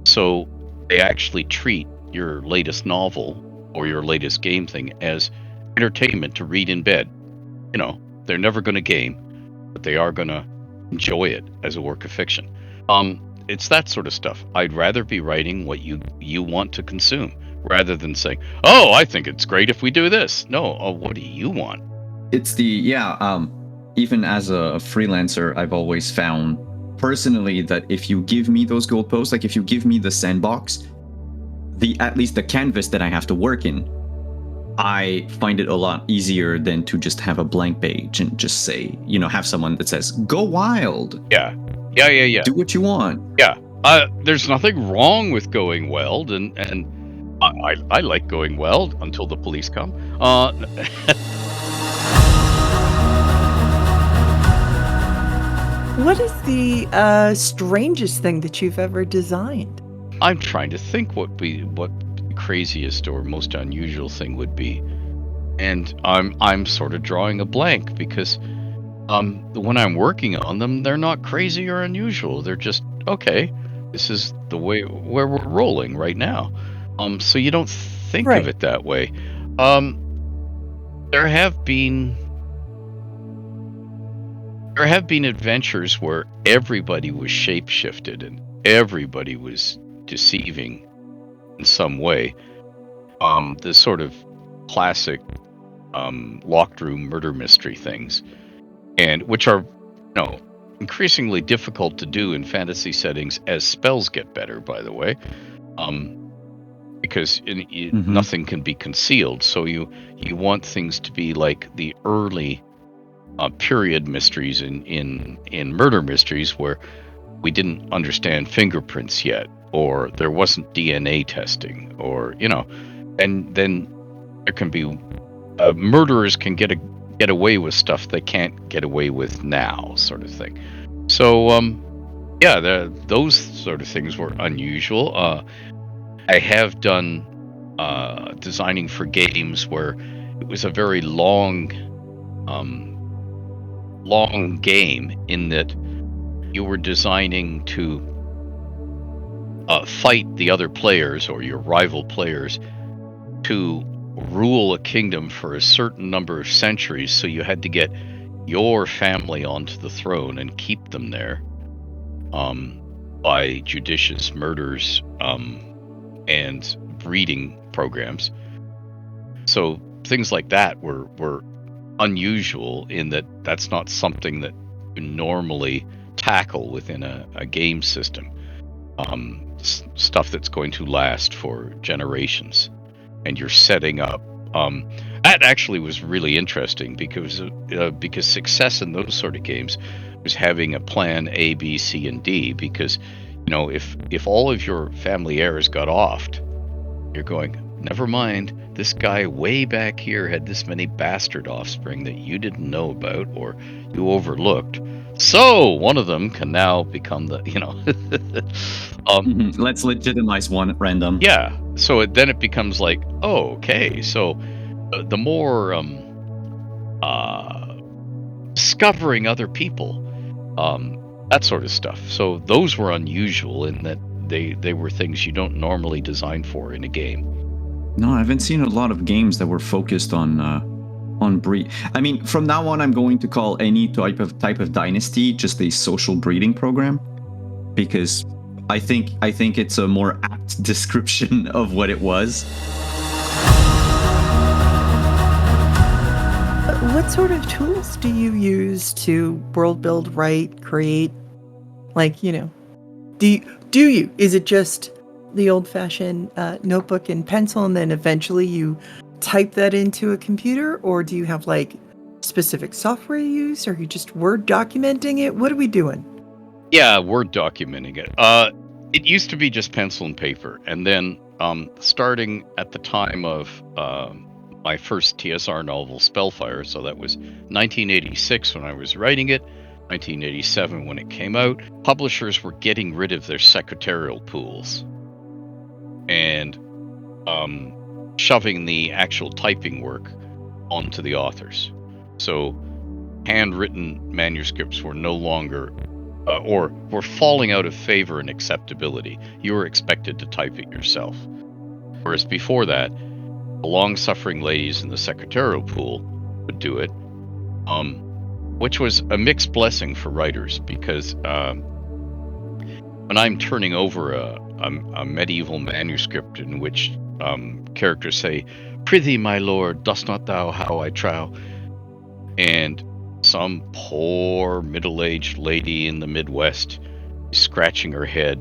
Speaker 3: so they actually treat your latest novel or your latest game thing as entertainment to read in bed. They're never going to game, but they are going to enjoy it as a work of fiction. It's that sort of stuff. I'd rather be writing what you want to consume rather than saying, oh, I think it's great if we do this. No, what do you want?
Speaker 2: It's even as a freelancer, I've always found personally that if you give me those goalposts, like if you give me the sandbox, at least the canvas that I have to work in, I find it a lot easier than to just have a blank page and just say, have someone that says, go wild.
Speaker 3: Yeah.
Speaker 2: Do what you want.
Speaker 3: Yeah. There's nothing wrong with going wild, and I like going wild until the police come.
Speaker 4: What is the strangest thing that you've ever designed?
Speaker 3: I'm trying to think what the craziest or most unusual thing would be, and I'm sort of drawing a blank because when I'm working on them, they're not crazy or unusual. They're just, okay, this is the way where we're rolling right now. So you don't think of it that way. There have been adventures where everybody was shape-shifted and everybody was deceiving in some way. The sort of classic locked room murder mystery things, and which are increasingly difficult to do in fantasy settings as spells get better, by the way, because nothing can be concealed. So you want things to be like the early period mysteries in murder mysteries where we didn't understand fingerprints yet, or there wasn't DNA testing, or and then there can be murderers can get away with stuff they can't get away with now, sort of thing. So those sort of things were unusual. I have done designing for games where it was a very long game, in that you were designing to fight the other players or your rival players to rule a kingdom for a certain number of centuries. So you had to get your family onto the throne and keep them there by judicious murders and breeding programs. So things like that were unusual, in that that's not something that you normally tackle within a game system. Stuff that's going to last for generations, and you're setting up. That actually was really interesting because success in those sort of games was having a plan A, B, C, and D. Because if all of your family heirs got offed, you're going, never mind, this guy way back here had this many bastard offspring that you didn't know about or you overlooked. So one of them can now become the,
Speaker 2: Let's legitimize one random.
Speaker 3: Yeah. So then it becomes like, oh, okay. So the more discovering other people, that sort of stuff. So those were unusual in that they were things you don't normally design for in a game.
Speaker 2: No, I haven't seen a lot of games that were focused on breed. I mean, from now on, I'm going to call any type of dynasty just a social breeding program, because I think it's a more apt description of what it was.
Speaker 4: What sort of tools do you use to world build, write, create? Like, do you? Is it just the old-fashioned notebook and pencil, and then eventually you type that into a computer, or do you have like specific software you use, or are you just Word documenting it? What are we doing?
Speaker 3: Yeah, Word documenting it. It used to be just pencil and paper, and then starting at the time of my first TSR novel, Spellfire, so that was 1986 when I was writing it, 1987 when it came out, publishers were getting rid of their secretarial pools and shoving the actual typing work onto the authors. So handwritten manuscripts were no longer or were falling out of favor and acceptability. You were expected to type it yourself. Whereas before that, the long-suffering ladies in the secretarial pool would do it, which was a mixed blessing for writers, because when I'm turning over a medieval manuscript in which characters say, "Prithee, my lord, dost not thou how I trow?" and some poor middle-aged lady in the Midwest is scratching her head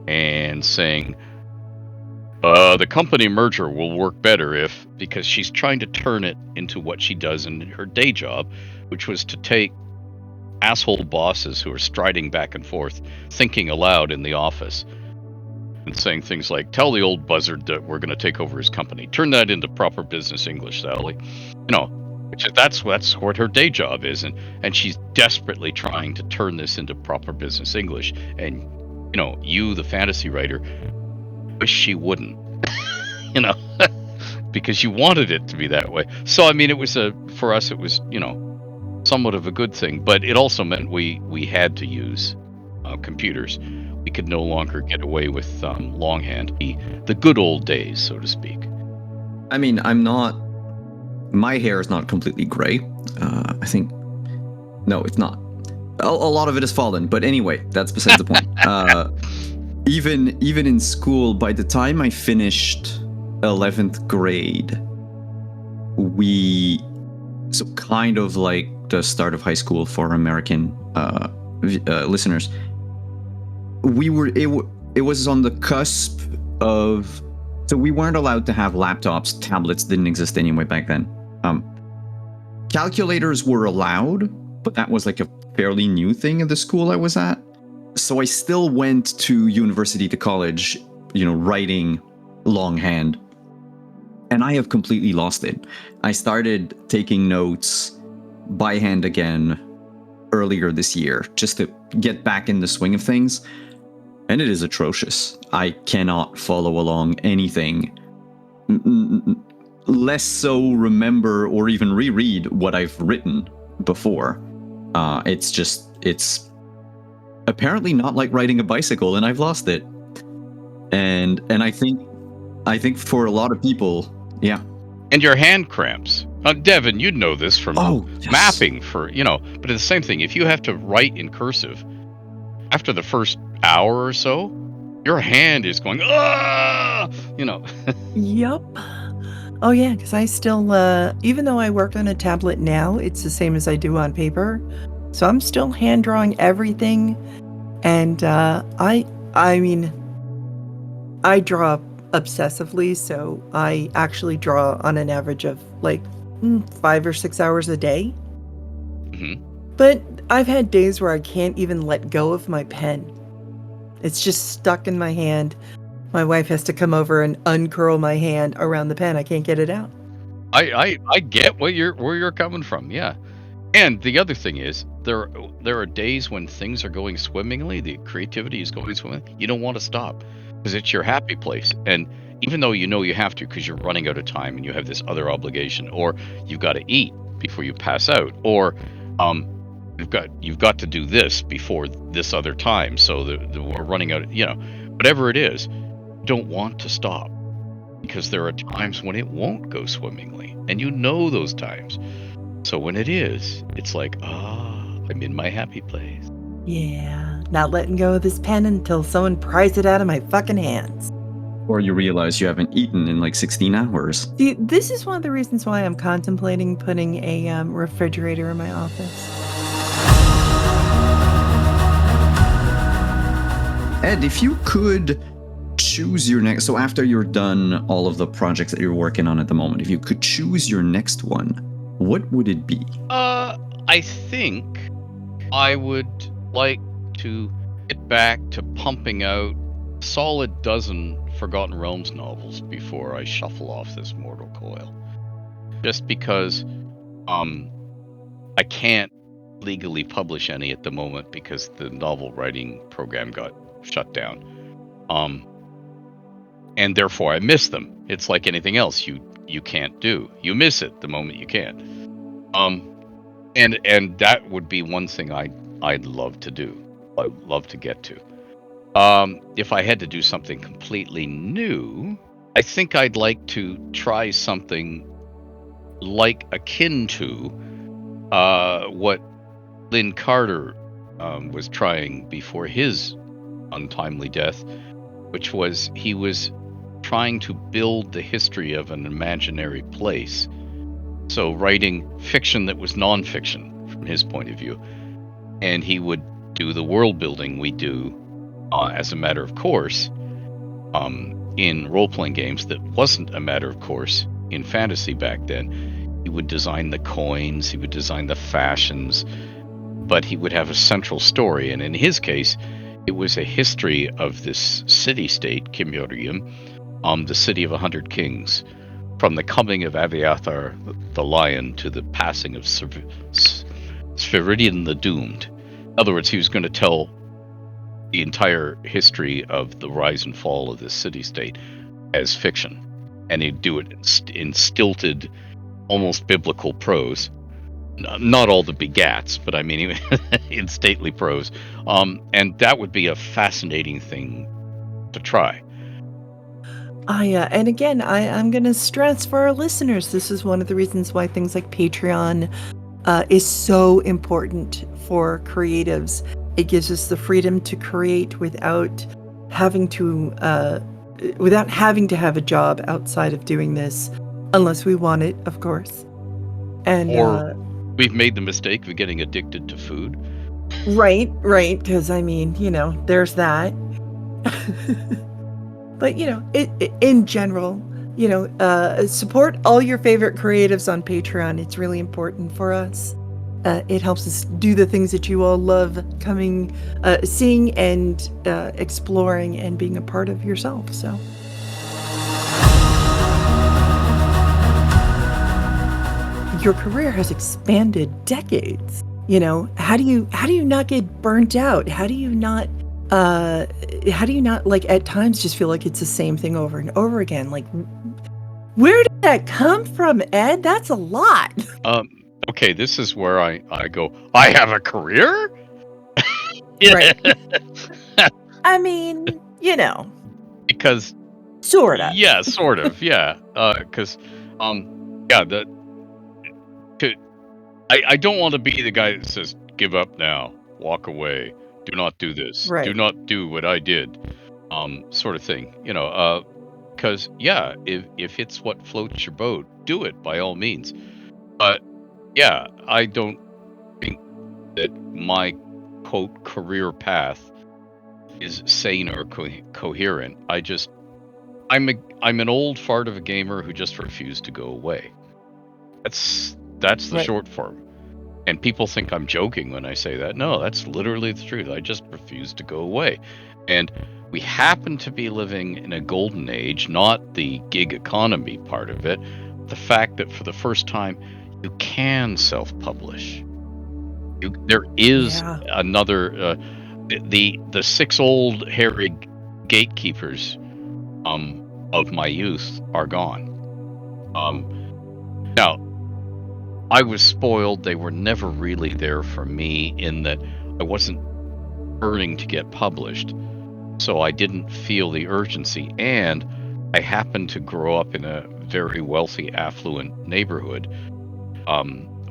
Speaker 3: and saying, the company merger will work better if, because she's trying to turn it into what she does in her day job, which was to take asshole bosses who are striding back and forth, thinking aloud in the office, and saying things like, "Tell the old buzzard that we're going to take over his company. Turn that into proper business English, Sally." That's what her day job is, and she's desperately trying to turn this into proper business English. And you, the fantasy writer, wish she wouldn't, because you wanted it to be that way. So I mean, for us, it was somewhat of a good thing, but it also meant we had to use computers. We could no longer get away with longhand, the good old days, so to speak.
Speaker 2: I mean, my hair is not completely gray. I think, no, it's not. A lot of it has fallen, but anyway, that's besides the point. Even in school, by the time I finished 11th grade, so kind of like the start of high school for American listeners, it was on the cusp of, so we weren't allowed to have laptops. Tablets didn't exist anyway back then. Calculators were allowed, but that was like a fairly new thing at the school I was at. So I still went to university, to college, writing longhand. And I have completely lost it. I started taking notes by hand again earlier this year, just to get back in the swing of things. And it is atrocious. I cannot follow along anything less so remember or even reread what I've written before. It's apparently not like riding a bicycle, and I've lost it. And I think for a lot of people, yeah.
Speaker 3: And your hand cramps. Deven, you'd know this from
Speaker 2: Yes.
Speaker 3: mapping but it's the same thing. If you have to write in cursive, after the first hour or so, your hand is going, ah,
Speaker 4: Yep. Oh yeah, because I still, even though I work on a tablet now, it's the same as I do on paper. So I'm still hand drawing everything, and I mean, I draw obsessively, so I actually draw on an average of like 5 or 6 hours a day.
Speaker 3: Mm-hmm.
Speaker 4: But I've had days where I can't even let go of my pen. It's just stuck in my hand. My wife has to come over and uncurl my hand around the pen. I can't get it out.
Speaker 3: I get where you're coming from, yeah. And the other thing is, there are days when things are going swimmingly, the creativity is going swimmingly. You don't want to stop because it's your happy place. And even though you have to because you're running out of time and you have this other obligation, or you've got to eat before you pass out, or you've got to do this before this other time, so we're running out. Whatever it is, you don't want to stop because there are times when it won't go swimmingly, and those times. So when it is, it's like, I'm in my happy place.
Speaker 4: Yeah, not letting go of this pen until someone pries it out of my fucking hands.
Speaker 2: Or you realize you haven't eaten in like 16 hours.
Speaker 4: See, this is one of the reasons why I'm contemplating putting a refrigerator in my office.
Speaker 2: Ed, if you could choose your next, so after you're done all of the projects that you're working on at the moment, if you could choose your next one, what would it be?
Speaker 3: I think I would like to get back to pumping out a solid dozen Forgotten Realms novels before I shuffle off this mortal coil. Just because I can't legally publish any at the moment because the novel writing program got shut down. And therefore I miss them. It's like anything else you can't do. You miss it the moment you can. And that would be one thing I'd love to do. I'd love to get to. If I had to do something completely new, I think I'd like to try something like akin to what Lynn Carter was trying before his untimely death, which was he was trying to build the history of an imaginary place. So writing fiction that was nonfiction from his point of view. And he would do the world building we do as a matter of course in role-playing games that wasn't a matter of course in fantasy back then. He would design the coins, he would design the fashions, but he would have a central story. And in his case, it was a history of this city-state, Kimyorium, the city of 100 kings, from the coming of Aviathar the Lion to the passing of Sphiridion the Doomed. In other words, he was going to tell the entire history of the rise and fall of this city-state as fiction. And he'd do it in stilted, almost biblical prose. Not all the begats, but I mean in stately prose. And that would be a fascinating thing to try.
Speaker 4: And again, I'm going to stress for our listeners, this is one of the reasons why things like Patreon is so important for creatives. It gives us the freedom to create without having to have a job outside of doing this, unless we want it, of course. And
Speaker 3: or we've made the mistake of getting addicted to food.
Speaker 4: Right, because I mean, there's that. But, in general, support all your favorite creatives on Patreon. It's really important for us. It helps us do the things that you all love seeing and exploring and being a part of yourself. So. Your career has expanded decades. How do you not get burnt out? How do you not like at times just feel like it's the same thing over and over again? Like Where did that come from, Ed? That's a lot.
Speaker 3: Okay, this is where I go, I have a career?
Speaker 4: Right. I mean,
Speaker 3: Because,
Speaker 4: sort of.
Speaker 3: yeah, sort of, yeah. Because, yeah, I don't want to be the guy that says, give up now, walk away, do not do this, do
Speaker 4: Right.
Speaker 3: not do what I did, sort of thing, because, yeah, if it's what floats your boat, do it by all means. But, yeah, I don't think that my, quote, career path is sane or coherent. I'm an old fart of a gamer who just refused to go away. That's the
Speaker 4: Right.
Speaker 3: short form. And people think I'm joking when I say that. No, that's literally the truth. I just refuse to go away. And we happen to be living in a golden age, not the gig economy part of it. The fact that for the first time, you can self-publish. There is
Speaker 4: Yeah.
Speaker 3: another, the 6 old hairy gatekeepers of my youth are gone. Now, I was spoiled. They were never really there for me in that I wasn't burning to get published. So I didn't feel the urgency. And I happened to grow up in a very wealthy, affluent neighborhood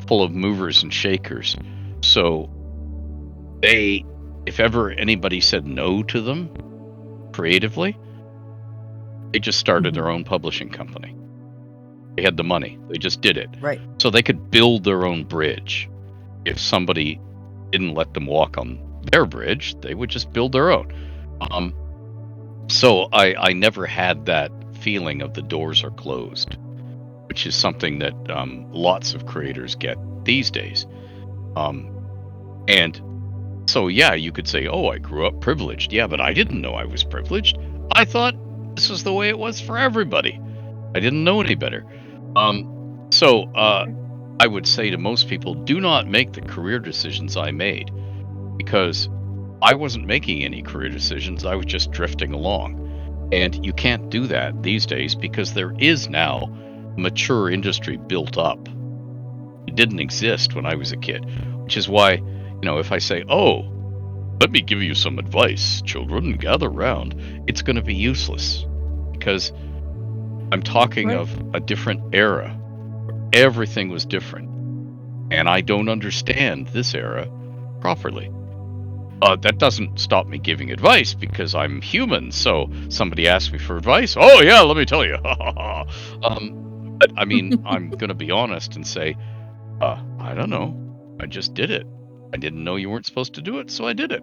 Speaker 3: full of movers and shakers. So if ever anybody said no to them creatively, they just started their own publishing company. They had the money. They just did it.
Speaker 4: Right.
Speaker 3: So they could build their own bridge. If somebody didn't let them walk on their bridge, they would just build their own. So I never had that feeling of the doors are closed, which is something that lots of creators get these days. And so, yeah, you could say, oh, I grew up privileged. Yeah, but I didn't know I was privileged. I thought this was the way it was for everybody. I didn't know any better. So I would say to most people, do not make the career decisions I made, because I wasn't making any career decisions. I was just drifting along. And you can't do that these days because there is now mature industry built up. It didn't exist when I was a kid, which is why, if I say, oh, let me give you some advice, children, gather round, it's going to be useless because I'm talking of a different era. Everything was different. And I don't understand this era properly. That doesn't stop me giving advice because I'm human. So somebody asks me for advice. Oh, yeah, let me tell you. But I mean, I'm going to be honest and say, I don't know. I just did it. I didn't know you weren't supposed to do it, so I did it.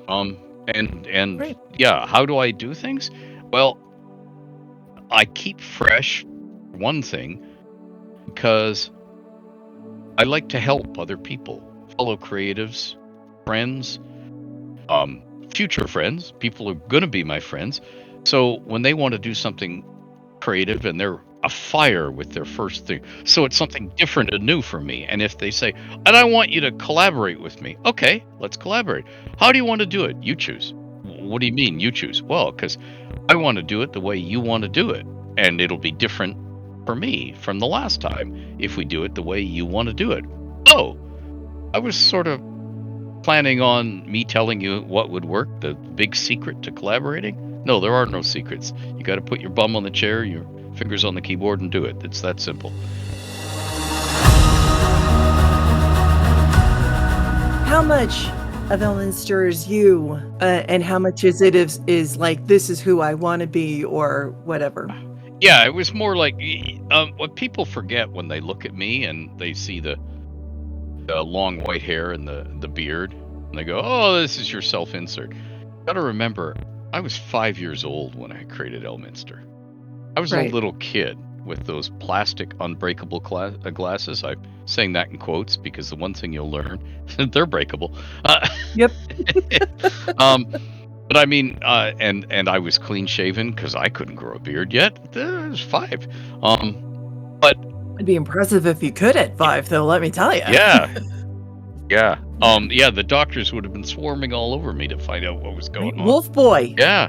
Speaker 3: And
Speaker 4: Right.
Speaker 3: yeah, how do I do things? Well, I keep fresh, one thing, because I like to help other people, fellow creatives, friends, future friends, people who are going to be my friends. So when they want to do something creative and they're afire with their first thing, so it's something different and new for me. And if they say, and I want you to collaborate with me, okay, let's collaborate. How do you want to do it? You choose. What do you mean you choose? Well, because I want to do it the way you want to do it. And it'll be different for me from the last time if we do it the way you want to do it. Oh, I was sort of planning on me telling you what would work, the big secret to collaborating. No, there are no secrets. You got to put your bum on the chair, your fingers on the keyboard, and do it. It's that simple.
Speaker 4: How much of Elminster is you, and how much is it is like, this is who I want to be, or whatever?
Speaker 3: Yeah, it was more like what people forget when they look at me and they see the long white hair and the beard, and they go, oh, this is your self-insert. Gotta remember, I was 5 years old when I created Elminster. I was a little kid with those plastic unbreakable glasses. I'm saying that in quotes because the one thing you'll learn, they're breakable.
Speaker 4: Yep.
Speaker 3: But I mean, and I was clean shaven because I couldn't grow a beard yet. I was 5. But
Speaker 4: It'd be impressive if you could at 5, though, let me tell you.
Speaker 3: yeah. Yeah. Yeah, the doctors would have been swarming all over me to find out what was going on.
Speaker 4: Wolf boy.
Speaker 3: Yeah.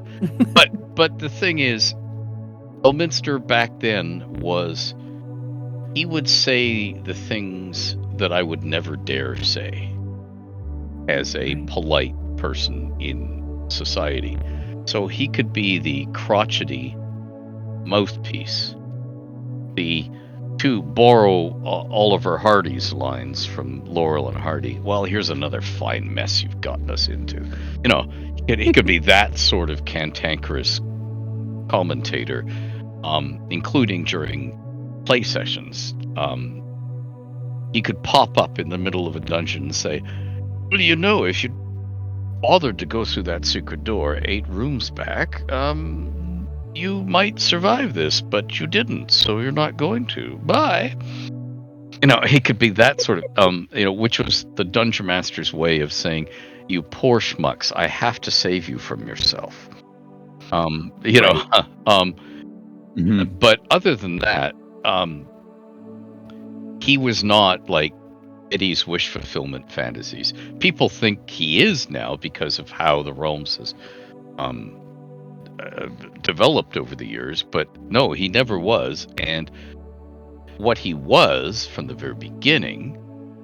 Speaker 3: But the thing is, Elminster back then he would say the things that I would never dare say as a polite person in society. So he could be the crotchety mouthpiece, to borrow Oliver Hardy's lines from Laurel and Hardy. Well, here's another fine mess you've gotten us into. He could be that sort of cantankerous commentator, including during play sessions. He could pop up in the middle of a dungeon and say, well, if you bothered to go through that secret door 8 rooms back, you might survive this, but you didn't, so you're not going to. Bye. He could be that sort of, which was the Dungeon Master's way of saying, you poor schmucks, I have to save you from yourself. But other than that, he was not like Eddie's wish fulfillment fantasies. People think he is now because of how the Realms has developed over the years, but no, he never was. And what he was from the very beginning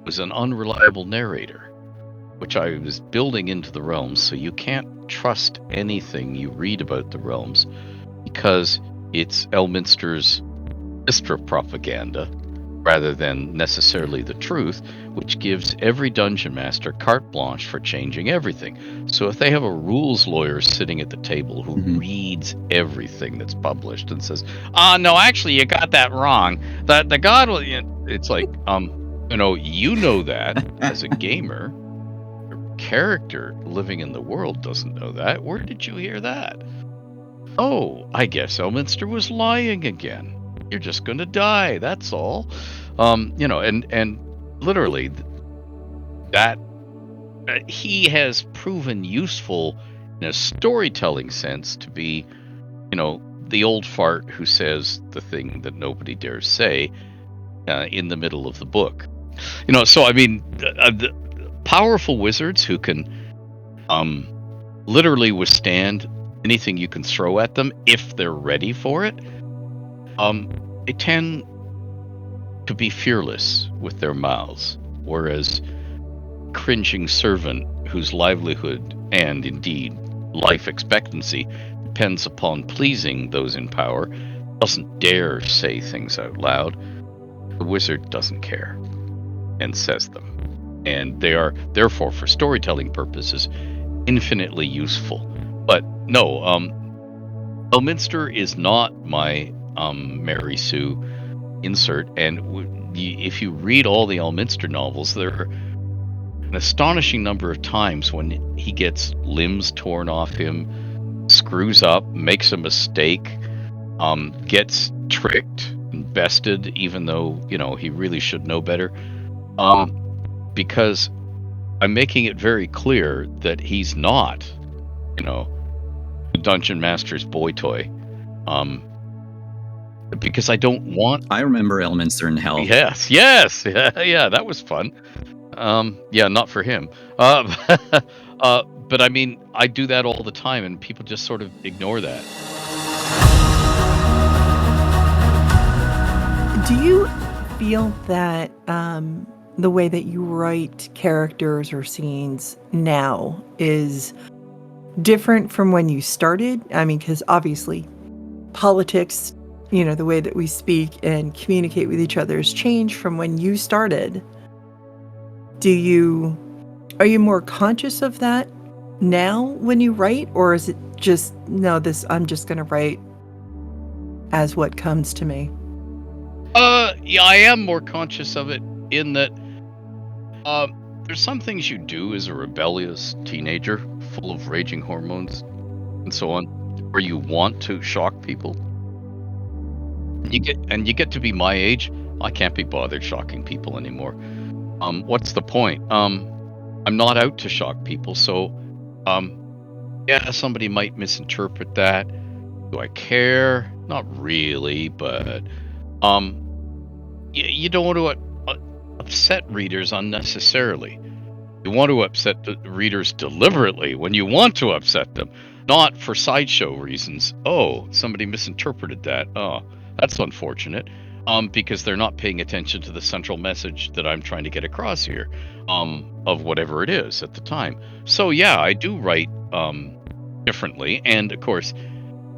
Speaker 3: was an unreliable narrator, which I was building into the Realms. So you can't trust anything you read about the Realms because it's Elminster's Istra propaganda rather than necessarily the truth, which gives every dungeon master carte blanche for changing everything. So if they have a rules lawyer sitting at the table who reads everything that's published and says, no, actually you got that wrong. The god will, it's like, that as a gamer, your character living in the world doesn't know that. Where did you hear that? Oh, I guess Elminster was lying again. You're just going to die. That's all. And literally that he has proven useful in a storytelling sense to be, the old fart who says the thing that nobody dares say in the middle of the book. So I mean, the powerful wizards who can literally withstand anything you can throw at them if they're ready for it, they tend to be fearless with their mouths, whereas cringing servant whose livelihood and indeed life expectancy depends upon pleasing those in power doesn't dare say things out loud. The wizard doesn't care and says them, and they are therefore for storytelling purposes infinitely useful. But no, Elminster is not my Mary Sue insert, and if you read all the Elminster novels, there are an astonishing number of times when he gets limbs torn off him, screws up, makes a mistake, gets tricked and bested, even though he really should know better, because I'm making it very clear that he's not the Dungeon Master's boy toy, because I don't want.
Speaker 2: I remember Elminster in Hell.
Speaker 3: Yes, yeah, that was fun. Not for him. But I mean, I do that all the time, and people just sort of ignore that.
Speaker 4: Do you feel that the way that you write characters or scenes now is different from when you started? I mean, because obviously politics, the way that we speak and communicate with each other has changed from when you started. Are you more conscious of that now when you write, or is it just, no, I'm just going to write as what comes to me?
Speaker 3: Yeah, I am more conscious of it in that there's some things you do as a rebellious teenager full of raging hormones and so on, where you want to shock people. You get to be my age, I can't be bothered shocking people anymore. What's the point? I'm not out to shock people, so somebody might misinterpret that. Do I care? Not really, but you don't want to upset readers unnecessarily. You want to upset the readers deliberately when you want to upset them. not for sideshow reasons. Oh, somebody misinterpreted that. Oh, that's unfortunate. Because they're not paying attention to the central message that I'm trying to get across here, of whatever it is at the time. So yeah, I do write differently, and of course,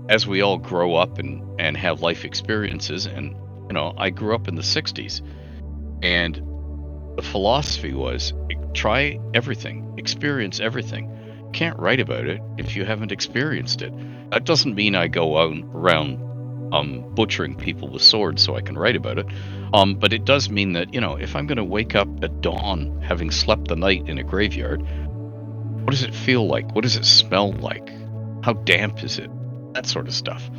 Speaker 3: as we all grow up and have life experiences, and I grew up in the '60s, and the philosophy was try everything, experience everything. Can't write about it if you haven't experienced it. That doesn't mean I go out around butchering people with swords so I can write about it. But it does mean that, if I'm going to wake up at dawn having slept the night in a graveyard, what does it feel like? What does it smell like? How damp is it? That sort of stuff.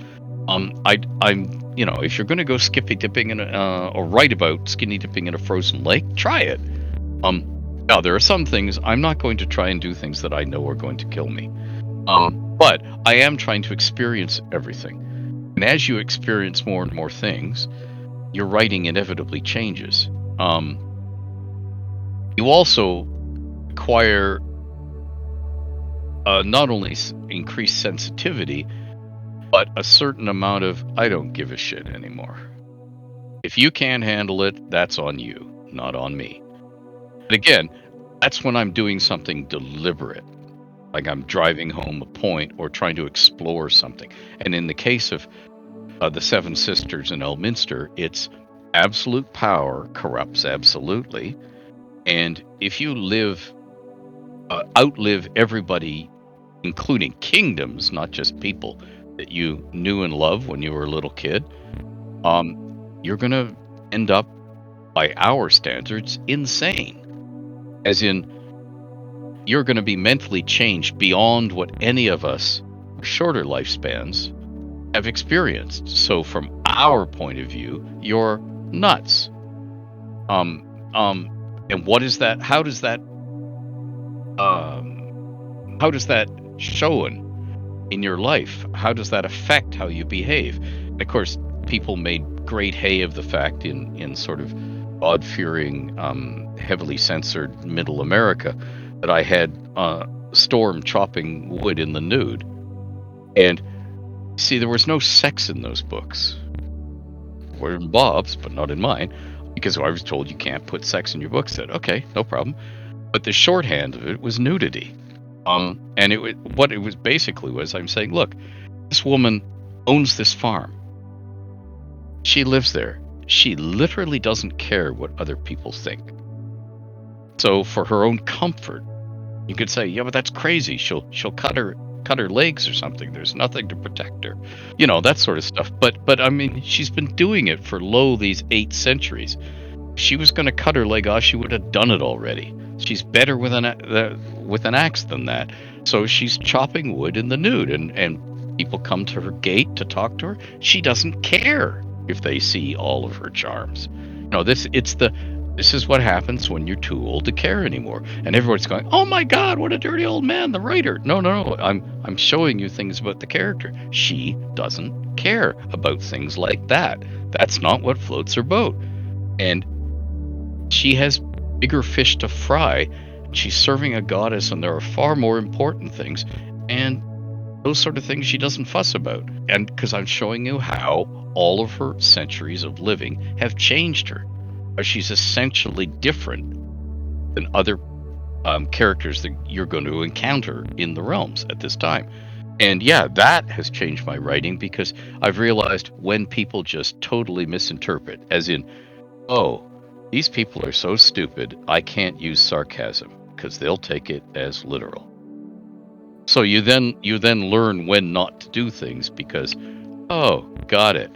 Speaker 3: If you're going to go skippy dipping or write about skinny dipping in a frozen lake, try it. Now there are some things I'm not going to try and do things that I know are going to kill me. But I am trying to experience everything. And as you experience more and more things, your writing inevitably changes. You also acquire not only increased sensitivity, but a certain amount of I don't give a shit anymore. If you can't handle it, that's on you, not on me. But again, that's when I'm doing something deliberate, like I'm driving home a point or trying to explore something. And in the case of the Seven Sisters in Elminster, it's absolute power corrupts absolutely. And if you outlive everybody, including kingdoms, not just people that you knew and loved when you were a little kid, you're going to end up, by our standards, insane. As in, you're going to be mentally changed beyond what any of us with shorter lifespans have experienced. So from our point of view, you're nuts. And what is that? How does that show in your life? How does that affect how you behave? And of course, people made great hay of the fact in sort of God-fearing, heavily censored middle America that I had Storm chopping wood in the nude. And see, there was no sex in those books. Were in Bob's, but not in mine, because I was told you can't put sex in your books. Said, okay, no problem. But the shorthand of it was nudity. And what it was basically was I'm saying, look, this woman owns this farm. She lives there. She literally doesn't care what other people think. So for her own comfort, you could say, yeah, but that's crazy. She'll cut her legs or something. There's nothing to protect her. That sort of stuff. But I mean, she's been doing it for these 8 centuries. If she was going to cut her leg off, she would have done it already. She's better with an axe than that. So she's chopping wood in the nude, and people come to her gate to talk to her. She doesn't care if they see all of her charms. This is what happens when you're too old to care anymore. And everyone's going, "Oh my God, what a dirty old man, the writer." No. I'm showing you things about the character. She doesn't care about things like that. That's not what floats her boat. And she has bigger fish to fry. She's serving a goddess, and there are far more important things. And those sort of things she doesn't fuss about. And because I'm showing you how all of her centuries of living have changed her. She's essentially different than other characters that you're going to encounter in the realms at this time. And yeah, that has changed my writing, because I've realized when people just totally misinterpret, as in, oh, these people are so stupid, I can't use sarcasm, because they'll take it as literal. So you then learn when not to do things, because, oh, got it.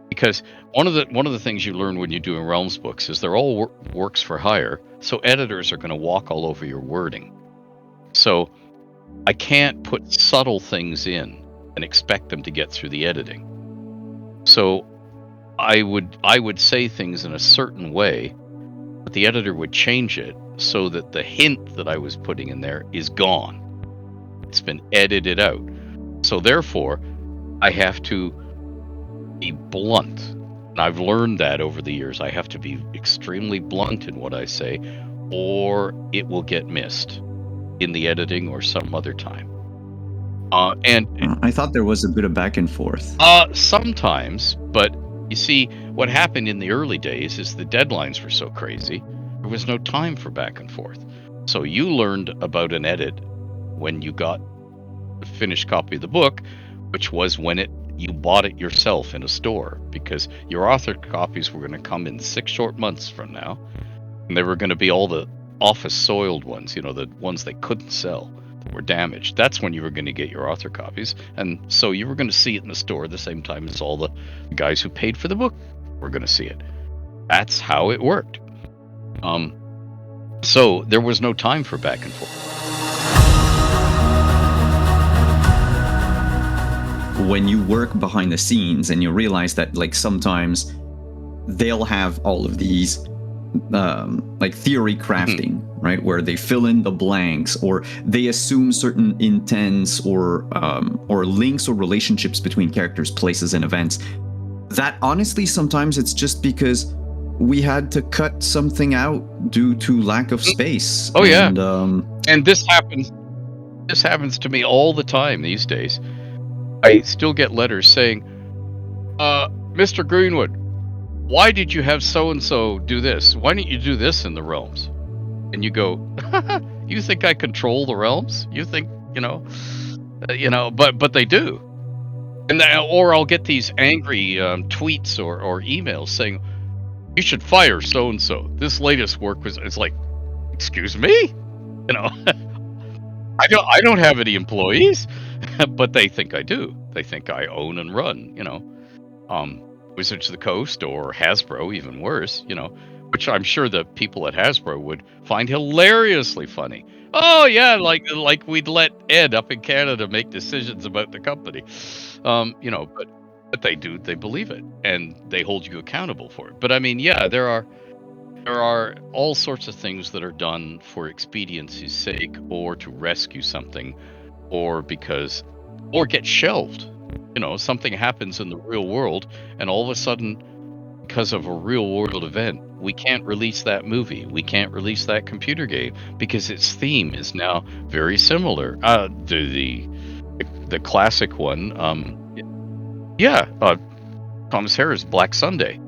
Speaker 3: Because one of the things you learn when you're doing Realms books is they're all works for hire, so editors are going to walk all over your wording. So I can't put subtle things in and expect them to get through the editing. So I would say things in a certain way, but the editor would change it so that the hint that I was putting in there is gone. It's been edited out. So therefore, I have to be blunt. And I've learned that over the years. I have to be extremely blunt in what I say, or it will get missed in the editing or some other time. And
Speaker 2: I thought there was a bit of back and forth.
Speaker 3: sometimes, but you see, what happened in the early days is the deadlines were so crazy, there was no time for back and forth. So you learned about an edit when you got the finished copy of the book, which was when you bought it yourself in a store, because your author copies were going to come in 6 short months from now, and they were going to be all the office soiled ones, the ones they couldn't sell, that were damaged. That's when you were going to get your author copies, and so you were going to see it in the store at the same time as all the guys who paid for the book were going to see it. That's how it worked. So there was no time for back and forth.
Speaker 2: When you work behind the scenes and you realize that, like, sometimes they'll have all of these like theory crafting, right, where they fill in the blanks, or they assume certain intents or links or relationships between characters, places, and events. That honestly, sometimes it's just because we had to cut something out due to lack of space.
Speaker 3: Oh, yeah.
Speaker 2: And
Speaker 3: this happens to me all the time these days. I still get letters saying, Mr. Greenwood, why did you have so-and-so do this? Why didn't you do this in the realms? And you go, you think I control the realms? You think, but they do. And or I'll get these angry tweets or emails saying, you should fire so-and-so. This latest work it's like, excuse me? I don't have any employees, but they think I do. They think I own and run, Wizards of the Coast or Hasbro, even worse, which I'm sure the people at Hasbro would find hilariously funny. Oh yeah, like we'd let Ed up in Canada make decisions about the company, but they do. They believe it, and they hold you accountable for it. But I mean, yeah, there are all sorts of things that are done for expediency's sake, or to rescue something, or get shelved. Something happens in the real world, and all of a sudden, because of a real world event, we can't release that movie, we can't release that computer game because its theme is now very similar to the classic one. Thomas Harris' Black Sunday.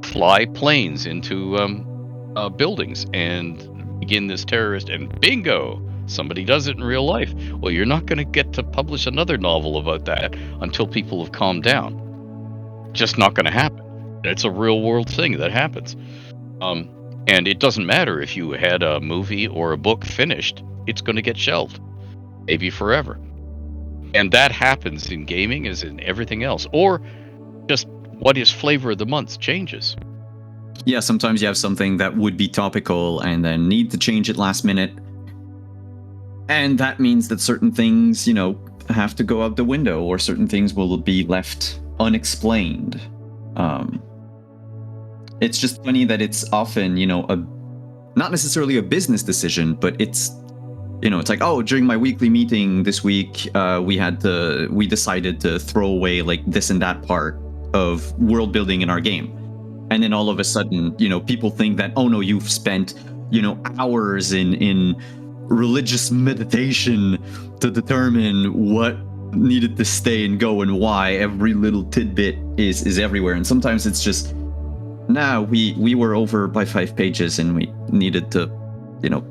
Speaker 3: Fly planes into buildings and begin this terrorist, and bingo, somebody does it in real life. Well, you're not going to get to publish another novel about that until people have calmed down. Just not going to happen. It's a real world thing that happens. And it doesn't matter if you had a movie or a book finished, it's going to get shelved, maybe forever. And that happens in gaming as in everything else. Or just what is flavor of the month changes.
Speaker 2: Yeah, sometimes you have something that would be topical and then need to change it last minute. And that means that certain things, have to go out the window, or certain things will be left unexplained. It's just funny that it's often, not necessarily a business decision, but it's like, oh, during my weekly meeting this week, we decided to throw away like this and that part of world building in our game. And then all of a sudden, people think that, oh no, you've spent, hours in religious meditation to determine what needed to stay and go and why. Every little tidbit is everywhere. And sometimes it's just, we were over by 5 pages and we needed to,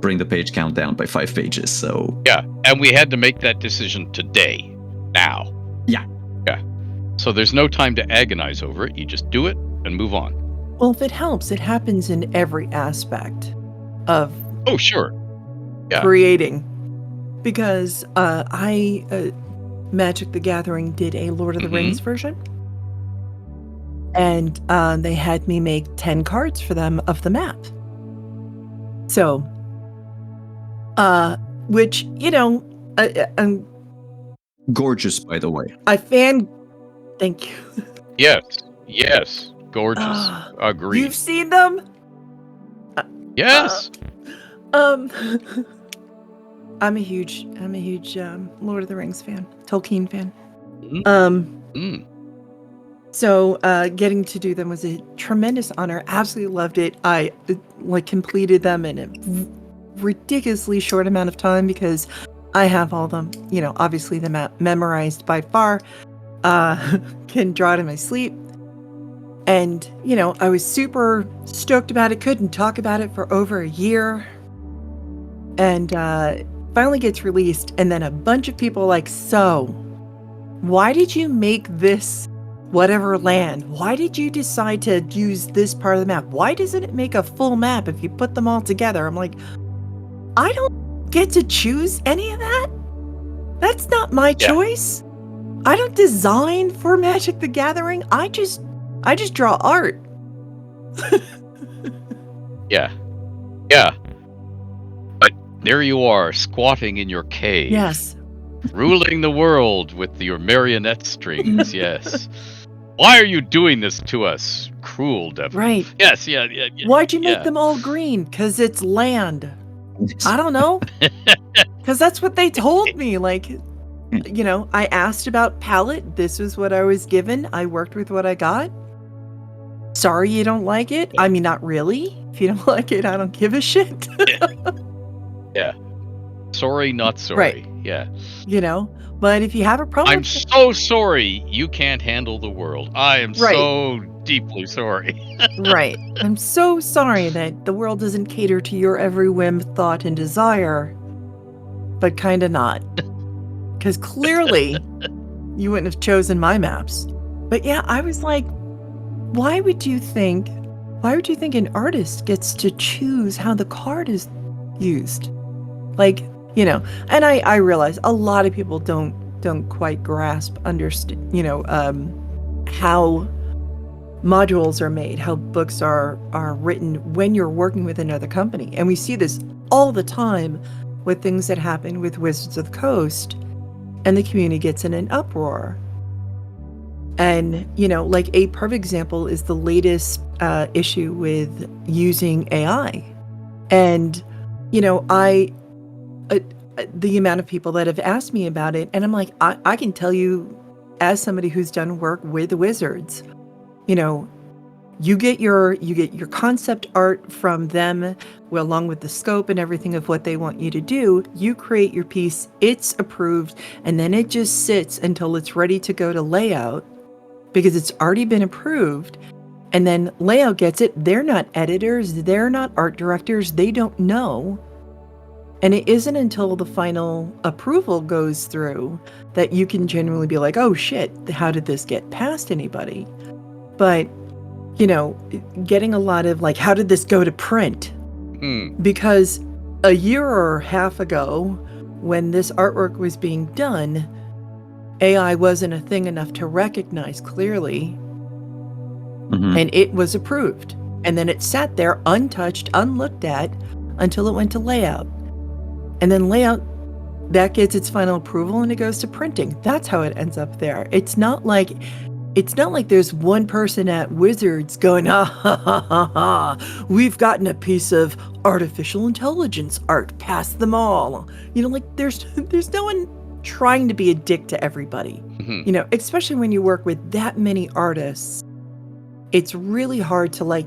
Speaker 2: bring the page count down by 5 pages. So
Speaker 3: yeah, and we had to make that decision today, now.
Speaker 2: Yeah.
Speaker 3: So there's no time to agonize over it. You just do it and move on.
Speaker 4: Well, if it helps, it happens in every aspect of creating. Because Magic the Gathering did a Lord of the Rings version. And they had me make 10 cards for them of the map. So, which, I'm
Speaker 2: gorgeous, by the way.
Speaker 4: Thank you.
Speaker 3: Yes. Gorgeous. Agreed.
Speaker 4: You've seen them?
Speaker 3: Yes.
Speaker 4: I'm a huge Lord of the Rings fan, Tolkien fan. So getting to do them was a tremendous honor. Absolutely loved it. I completed them in a ridiculously short amount of time because I have all them. You know, obviously the map memorized by far. Can draw it in my sleep. And, you know, I was super stoked about it. Couldn't talk about it for over a year. And finally gets released. And then a bunch of people like, so, why did you make this whatever land? Why did you decide to use this part of the map? Why doesn't it make a full map if you put them all together? I'm like, I don't get to choose any of that. That's not my choice. I don't design for Magic the Gathering. I just draw art.
Speaker 3: Yeah. But there you are, squatting in your cave.
Speaker 4: Yes.
Speaker 3: Ruling the world with your marionette strings, yes. Why are you doing this to us, cruel devil?
Speaker 4: Right.
Speaker 3: Yes, yeah.
Speaker 4: Why'd you make them all green? Because it's land. I don't know. Because that's what they told me. Like, you know, I asked about palette. This was what I was given. I worked with what I got. Sorry you don't like it. I mean, not really. If you don't like it, I don't give a shit.
Speaker 3: Yeah. Sorry, not sorry.
Speaker 4: Right.
Speaker 3: Yeah.
Speaker 4: You know, but if you have a problem,
Speaker 3: I'm so sorry you can't handle the world. I am so deeply sorry.
Speaker 4: Right. I'm so sorry that the world doesn't cater to your every whim, thought, and desire, but kind of not. Because clearly you wouldn't have chosen my maps. But yeah, I was like, why would you think an artist gets to choose how the card is used? Like, you know, and I realize a lot of people don't quite understand, you know, how modules are made, how books are written when you're working with another company. And we see this all the time with things that happen with Wizards of the Coast, and the community gets in an uproar. And, you know, like a perfect example is the latest issue with using AI. And, you know, the amount of people that have asked me about it, and I'm like, I can tell you as somebody who's done work with the Wizards, you know, you get your concept art from them, well, along with the scope and everything of what they want you to do. You create your piece, it's approved, and then it just sits until it's ready to go to layout because it's already been approved. And then layout gets it. They're not editors, they're not art directors, they don't know. And it isn't until the final approval goes through that you can genuinely be like, oh shit, how did this get past anybody? But, you know, getting a lot of like, how did this go to print? Because a year or half ago, when this artwork was being done, AI wasn't a thing enough to recognize clearly. And it was approved. And then it sat there untouched, unlooked at, until it went to layout. And then layout, that gets its final approval and it goes to printing. That's how it ends up there. It's not like there's one person at Wizards going, we've gotten a piece of artificial intelligence art past them all. You know, like there's no one trying to be a dick to everybody. You know, especially when you work with that many artists, it's really hard to like,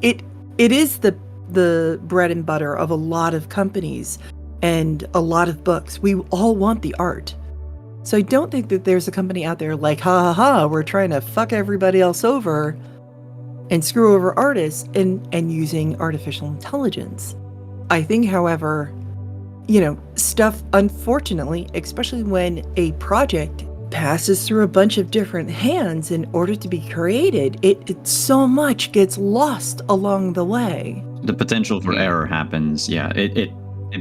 Speaker 4: it is the bread and butter of a lot of companies and a lot of books. We all want the art. So I don't think that there's a company out there like, we're trying to fuck everybody else over and screw over artists and using artificial intelligence. I think, however, you know, stuff, unfortunately, especially when a project passes through a bunch of different hands in order to be created, it so much gets lost along the way.
Speaker 2: The potential for error happens. Yeah, it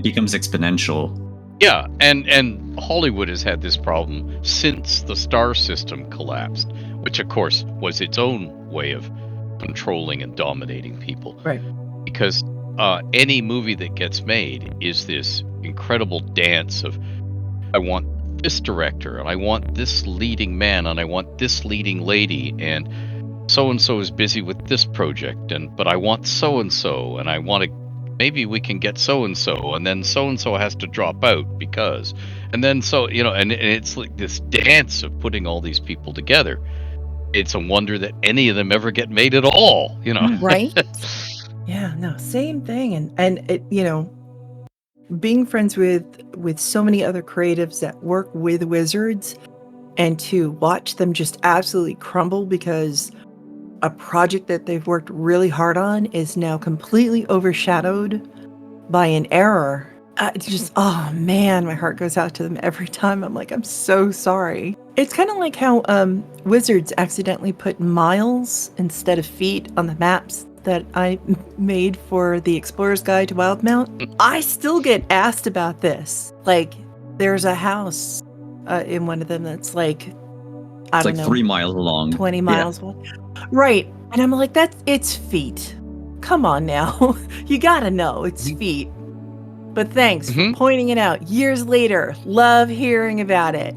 Speaker 2: becomes exponential.
Speaker 3: Yeah, and Hollywood has had this problem since the star system collapsed, which of course was its own way of controlling and dominating people.
Speaker 4: Right.
Speaker 3: Because any movie that gets made is this incredible dance of, I want this director, and I want this leading man, and I want this leading lady, and so-and-so is busy with this project, but I want so-and-so, and I want to, maybe we can get so-and-so, and then so-and-so has to drop out because, and then so, you know, and it's like this dance of putting all these people together. It's a wonder that any of them ever get made at all, you know?
Speaker 4: Right? Yeah, no, same thing. And it, you know, being friends with so many other creatives that work with wizards, and to watch them just absolutely crumble because a project that they've worked really hard on is now completely overshadowed by an error. It's just, oh man, my heart goes out to them every time. I'm like, I'm so sorry. It's kind of like how wizards accidentally put miles instead of feet on the maps that I made for the Explorer's Guide to Wildmount. I still get asked about this. Like, there's a house in one of them that's like, I
Speaker 2: It's
Speaker 4: don't
Speaker 2: like
Speaker 4: know,
Speaker 2: 3 miles long.
Speaker 4: 20 miles wide. Right. And I'm like, it's feet. Come on now. You gotta know it's feet. But thanks for pointing it out. Years later, love hearing about it.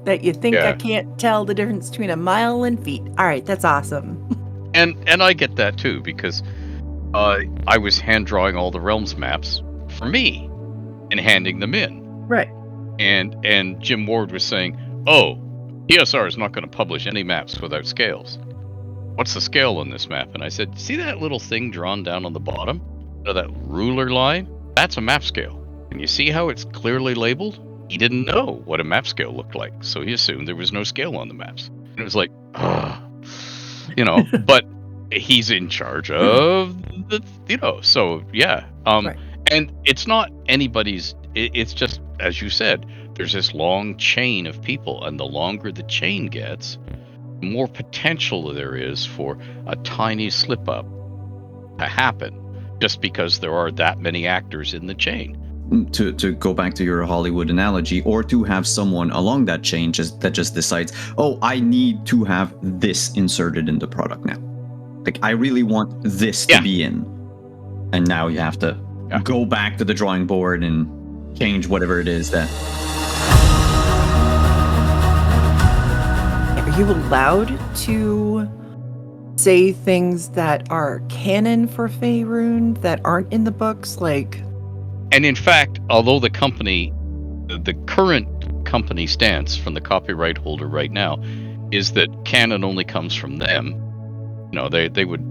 Speaker 4: That you think I can't tell the difference between a mile and feet. All right, that's awesome.
Speaker 3: And I get that too, because I was hand drawing all the realms maps for me and handing them in.
Speaker 4: Right.
Speaker 3: And Jim Ward was saying, "Oh, PSR is not going to publish any maps without scales. What's the scale on this map?" And I said, "See that little thing drawn down on the bottom? That ruler line? That's a map scale. And you see how it's clearly labeled?" He didn't know what a map scale looked like, so he assumed there was no scale on the maps. And it was like, but he's in charge of the, so yeah.
Speaker 4: Right.
Speaker 3: And it's not anybody's, it's just, as you said, there's this long chain of people, and the longer the chain gets, the more potential there is for a tiny slip up to happen, just because there are that many actors in the chain.
Speaker 2: To go back to your Hollywood analogy, or to have someone along that chain that just decides, oh, I need to have this inserted in the product now. Like, I really want this to be in. And now you have to go back to the drawing board and change whatever it is that...
Speaker 4: Are you allowed to say things that are canon for Faerun that aren't in the books? Like...
Speaker 3: And in fact, although the current company stance from the copyright holder right now is that canon only comes from them, they would,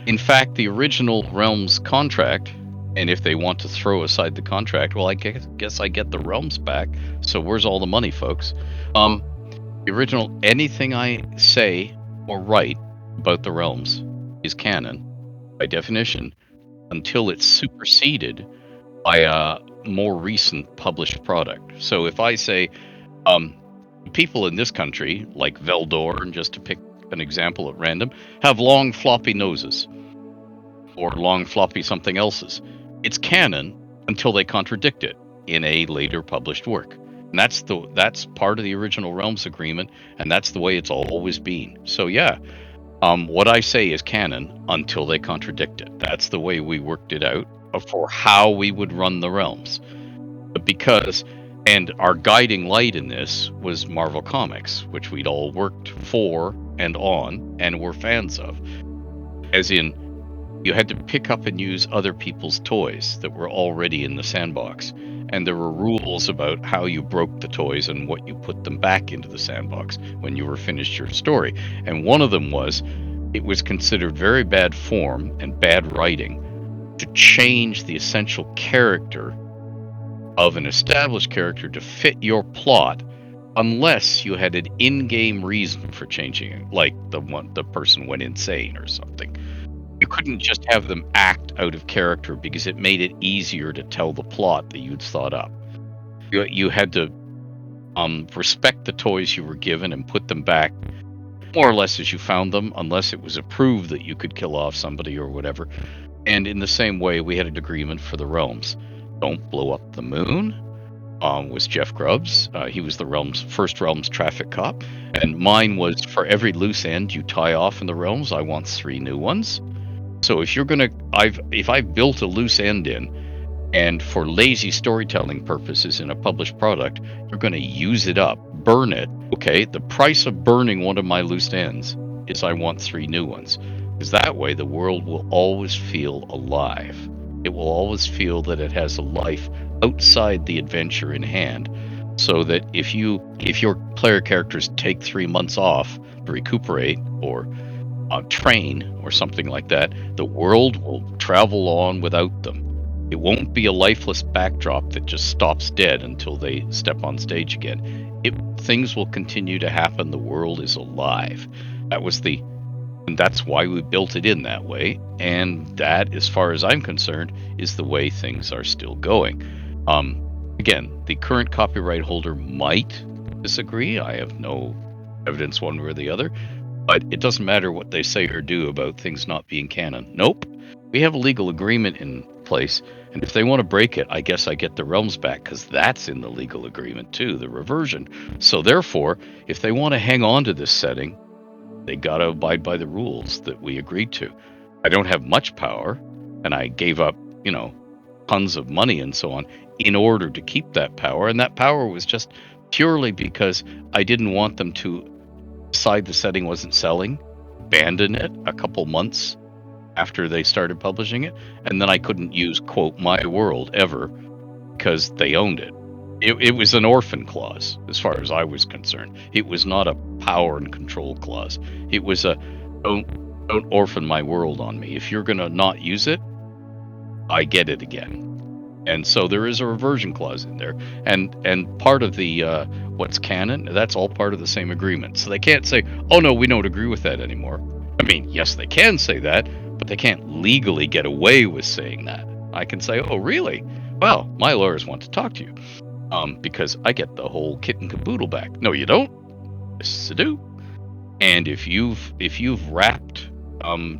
Speaker 3: in fact, the original Realms contract, and if they want to throw aside the contract, well, I guess I get the Realms back, so where's all the money, folks? The original, anything I say or write about the Realms is canon, by definition, until it's superseded by a more recent published product. So if I say, people in this country, like Veldor, and just to pick an example at random, have long floppy noses, or long floppy something else's, it's canon until they contradict it in a later published work. And that's part of the original Realms agreement, and that's the way it's always been. So yeah, what I say is canon until they contradict it. That's the way we worked it out for how we would run the Realms. And our guiding light in this was Marvel Comics, which we'd all worked for and on and were fans of. As in, you had to pick up and use other people's toys that were already in the sandbox. And there were rules about how you broke the toys and what you put them back into the sandbox when you were finished your story. And one of them was, it was considered very bad form and bad writing to change the essential character of an established character to fit your plot unless you had an in-game reason for changing it, like the person went insane or something. You couldn't just have them act out of character because it made it easier to tell the plot that you'd thought up. You had to respect the toys you were given and put them back more or less as you found them, unless it was approved that you could kill off somebody or whatever. And in the same way, we had an agreement for the Realms. Don't blow up the moon. Was Jeff Grubbs. He was the first Realms traffic cop. And mine was, for every loose end you tie off in the Realms, I want 3 new ones. So if I've built a loose end in, and for lazy storytelling purposes in a published product, you're going to use it up, burn it. Okay, the price of burning one of my loose ends is I want 3 new ones. Because that way the world will always feel alive. It will always feel that it has a life outside the adventure in hand. So that if your player characters take 3 months off to recuperate or train or something like that, the world will travel on without them. It won't be a lifeless backdrop that just stops dead until they step on stage again. Things will continue to happen. The world is alive. And that's why we built it in that way. And that, as far as I'm concerned, is the way things are still going. Again, the current copyright holder might disagree. I have no evidence one way or the other, but it doesn't matter what they say or do about things not being canon. Nope. We have a legal agreement in place, and if they want to break it, I guess I get the realms back, because that's in the legal agreement too, the reversion. So therefore, if they want to hang on to this setting, they gotta abide by the rules that we agreed to. I don't have much power, and I gave up, tons of money and so on in order to keep that power, and that power was just purely because I didn't want them to decide the setting wasn't selling, abandon it a couple months after they started publishing it, and then I couldn't use, quote, my world ever because they owned it. It was an orphan clause as far as I was concerned. It was not a power and control clause. It was a don't orphan my world on me. If you're gonna not use it, I get it again. And so there is a reversion clause in there, and part of the what's canon, that's all part of the same agreement. So they can't say, oh no, we don't agree with that anymore. I mean, yes, they can say that, but they can't legally get away with saying that. I can say, oh really? Well, my lawyers want to talk to you, because I get the whole kit and caboodle back. No, you don't. Yes, I do. And if you've wrapped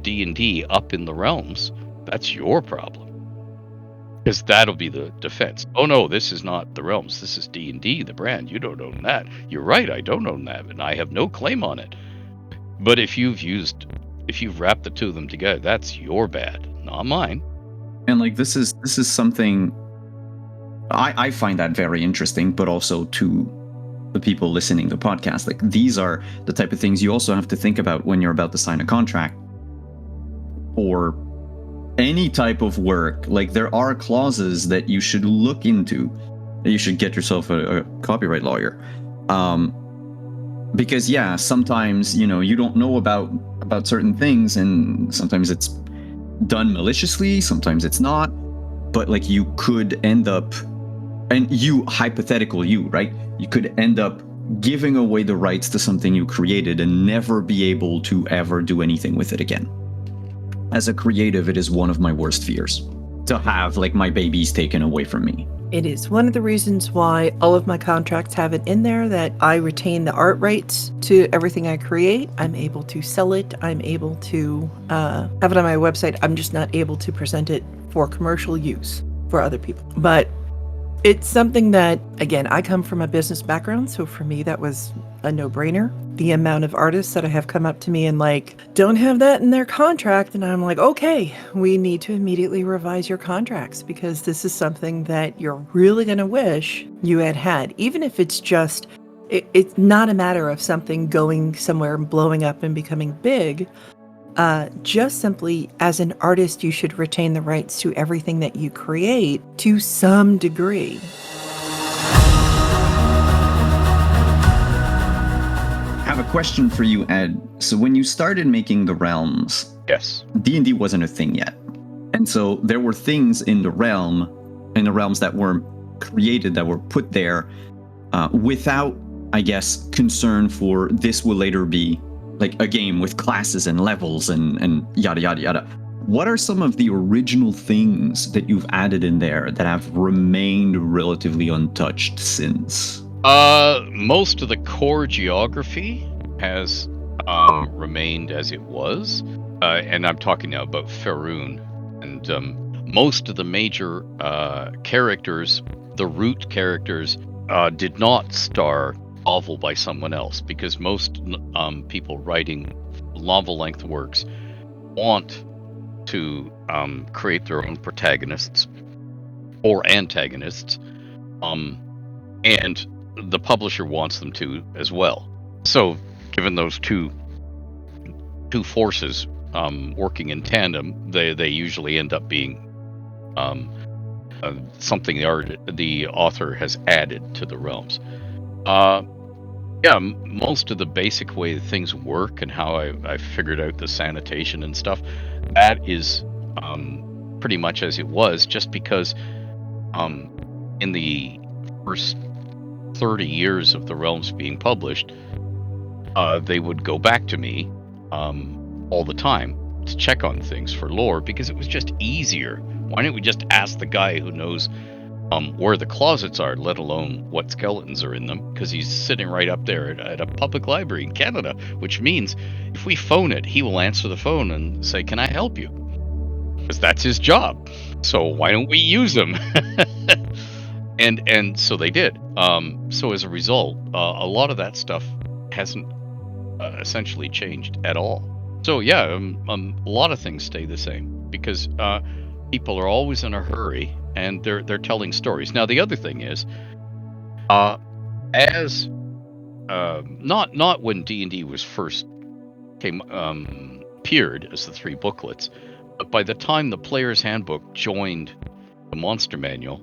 Speaker 3: D&D up in the realms, that's your problem. Because that'll be the defense. Oh no, this is not the realms. This is D&D, the brand. You don't own that. You're right, I don't own that, and I have no claim on it. But if you've wrapped the two of them together, that's your bad, not mine.
Speaker 2: And like this is something I find that very interesting, but also to the people listening to the podcast. Like, these are the type of things you also have to think about when you're about to sign a contract or any type of work. Like, there are clauses that you should look into. You should get yourself a copyright lawyer. Because yeah, sometimes, you don't know about certain things, and sometimes it's done maliciously, sometimes it's not. But like, you could end up, and right? You could end up giving away the rights to something you created and never be able to ever do anything with it again. As a creative, it is one of my worst fears, to have like my babies taken away from me.
Speaker 4: It is one of the reasons why all of my contracts have it in there that I retain the art rights to everything I create. I'm able to sell it. I'm able to have it on my website. I'm just not able to present it for commercial use for other people. But it's something that, again, I come from a business background, so for me that was a no-brainer. The amount of artists that I have come up to me and like, don't have that in their contract, and I'm like, okay, we need to immediately revise your contracts because this is something that you're really going to wish you had. Even if it's just, it's not a matter of something going somewhere and blowing up and becoming big. Just simply, as an artist, you should retain the rights to everything that you create to some degree.
Speaker 2: I have a question for you, Ed. So when you started making the realms,
Speaker 3: Yes.
Speaker 2: D&D wasn't a thing yet. And so there were things in the realms that were created, that were put there without, I guess, concern for this will later be like a game with classes and levels and yada, yada, yada. What are some of the original things that you've added in there that have remained relatively untouched since?
Speaker 3: Most of the core geography has remained as it was. And I'm talking now about Faerun. And most of the major characters, the root characters, did not star novel by someone else, because most people writing novel-length works want to create their own protagonists or antagonists, and the publisher wants them to as well. So, given those two forces working in tandem, they usually end up being something the author has added to the realms. Yeah, most of the basic way things work and how I figured out the sanitation and stuff, that is pretty much as it was, just because in the first 30 years of the Realms being published, they would go back to me all the time to check on things for lore, because it was just easier. Why don't we just ask the guy who knows where the closets are, let alone what skeletons are in them, because he's sitting right up there at a public library in Canada, which means if we phone it, he will answer the phone and say, "Can I help you?" Because that's his job. So why don't we use him? And so they did. So as a result, a lot of that stuff hasn't essentially changed at all. So yeah, a lot of things stay the same, because people are always in a hurry, and they're telling stories. Now the other thing is, as not when D&D was first appeared as the 3 booklets, but by the time the Player's Handbook joined the Monster Manual,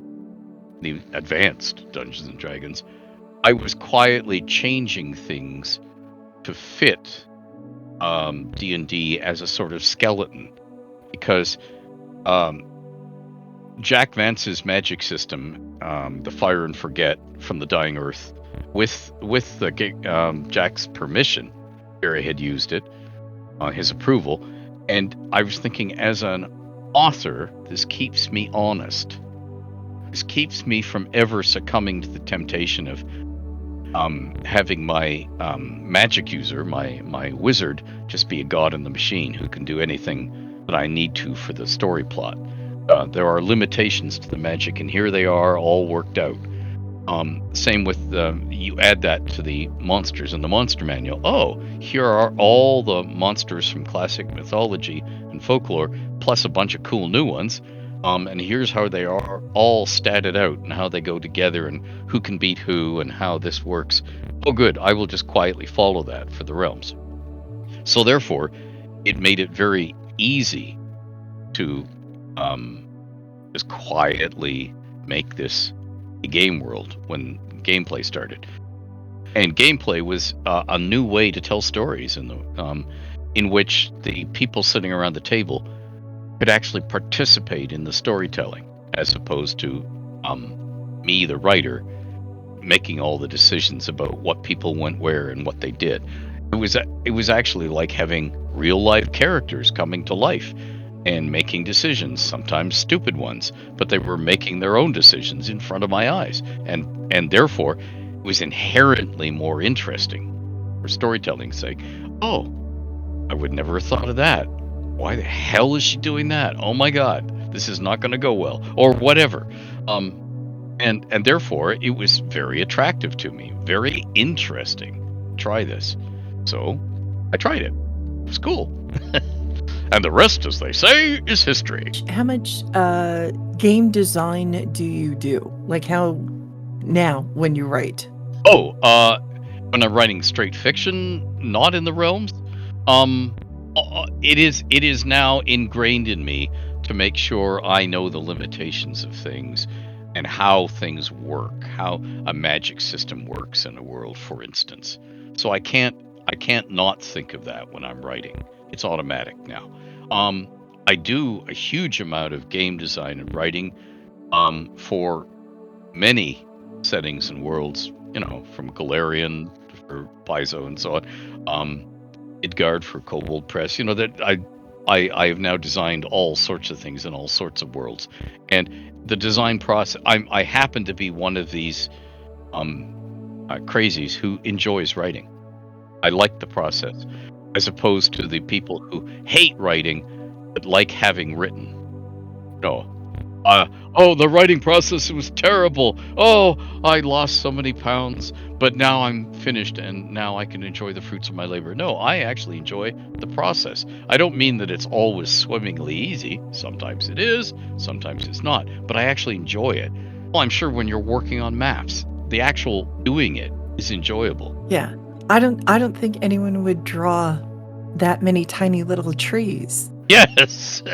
Speaker 3: the advanced Dungeons and Dragons, I was quietly changing things to fit D&D as a sort of skeleton, because Jack Vance's magic system, the Fire and Forget from the Dying Earth, with Jack's permission, Barry had used it, his approval, and I was thinking, as an author, this keeps me honest. This keeps me from ever succumbing to the temptation of having my magic user, my wizard, just be a god in the machine who can do anything that I need to for the story plot. There are limitations to the magic, and here they are, all worked out. Same with you add that to the monsters in the Monster Manual. Oh, here are all the monsters from classic mythology and folklore, plus a bunch of cool new ones. And here's how they are all statted out, and how they go together, and who can beat who, and how this works. Oh, good. I will just quietly follow that for the Realms. So therefore, it made it very easy to just quietly make this a game world when gameplay started. And gameplay was a new way to tell stories, in which the people sitting around the table could actually participate in the storytelling, as opposed to me, the writer, making all the decisions about what people went where and what they did. It was actually like having real life characters coming to life and making decisions, sometimes stupid ones, but they were making their own decisions in front of my eyes, and therefore it was inherently more interesting for storytelling's sake. Oh, I would never have thought of that. Why the hell is she doing that? Oh my God, this is not going to go well, or whatever. And therefore it was very attractive to me, very interesting. Try this. So I tried it. It was cool. And the rest, as they say, is history.
Speaker 4: How much game design do you do? Like, how now when you write?
Speaker 3: Oh, when I'm writing straight fiction, not in the Realms, it is now ingrained in me to make sure I know the limitations of things and how things work, how a magic system works in a world, for instance. So I can't not think of that when I'm writing. It's automatic now. I do a huge amount of game design and writing for many settings and worlds, from Galarian for Paizo and so on. Midgard for Kobold Press, that I have now designed all sorts of things in all sorts of worlds. And the design process, I happen to be one of these crazies who enjoys writing. I like the process, as opposed to the people who hate writing but like having written. No. The writing process was terrible. Oh, I lost so many pounds, but now I'm finished and now I can enjoy the fruits of my labor. No, I actually enjoy the process. I don't mean that it's always swimmingly easy. Sometimes it is, sometimes it's not, but I actually enjoy it. Well, I'm sure when you're working on maps, the actual doing it is enjoyable.
Speaker 4: Yeah. I don't think anyone would draw that many tiny little trees.
Speaker 3: Yes.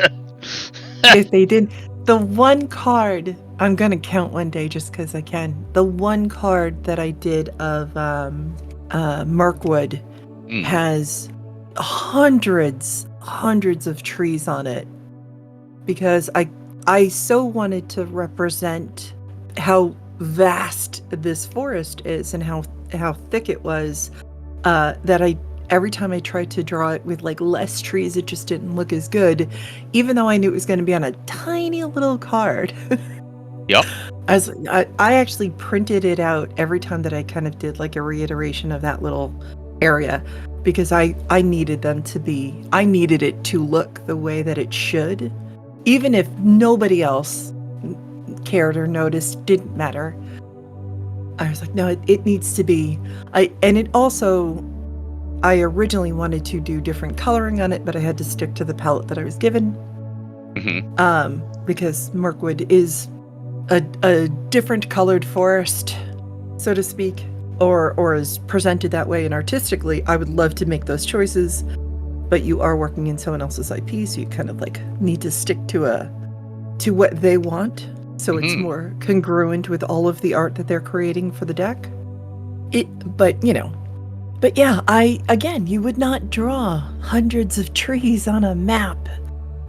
Speaker 4: If they didn't. The one card, I'm going to count one day just because I can. The one card that I did of Mirkwood has hundreds of trees on it. because I so wanted to represent how vast this forest is and how thick it was, that every time I tried to draw it with like less trees, it just didn't look as good, even though I knew it was going to be on a tiny little card.
Speaker 3: Yep.
Speaker 4: I actually printed it out every time that I kind of did like a reiteration of that little area, because I needed it to look the way that it should, even if nobody else cared or noticed, didn't matter. I was like, no, it needs to be. I originally wanted to do different coloring on it, but I had to stick to the palette that I was given.
Speaker 3: Mm-hmm.
Speaker 4: Because Mirkwood is a different colored forest, so to speak, or is presented that way. And artistically, I would love to make those choices, but you are working in someone else's IP, so you kind of like need to stick to what they want, so it's more congruent with all of the art that they're creating for the deck. But yeah, you would not draw hundreds of trees on a map.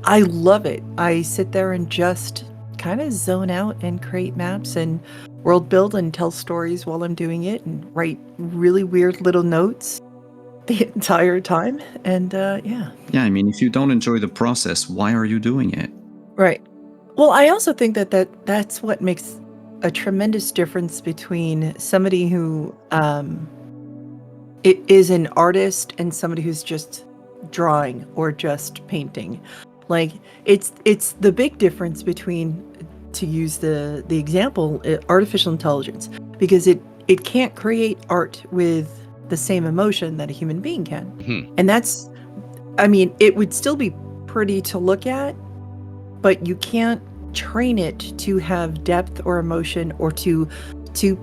Speaker 4: I love it. I sit there and just kind of zone out and create maps and world build and tell stories while I'm doing it and write really weird little notes the entire time. And yeah.
Speaker 2: Yeah, I mean, if you don't enjoy the process, why are you doing it?
Speaker 4: Right. Well, I also think that's what makes a tremendous difference between somebody who it is an artist and somebody who's just drawing or just painting. Like it's the big difference between, to use the example, artificial intelligence, because it can't create art with the same emotion that a human being can.
Speaker 3: Mm-hmm.
Speaker 4: And that's, I mean, it would still be pretty to look at, but you can't train it to have depth or emotion, or to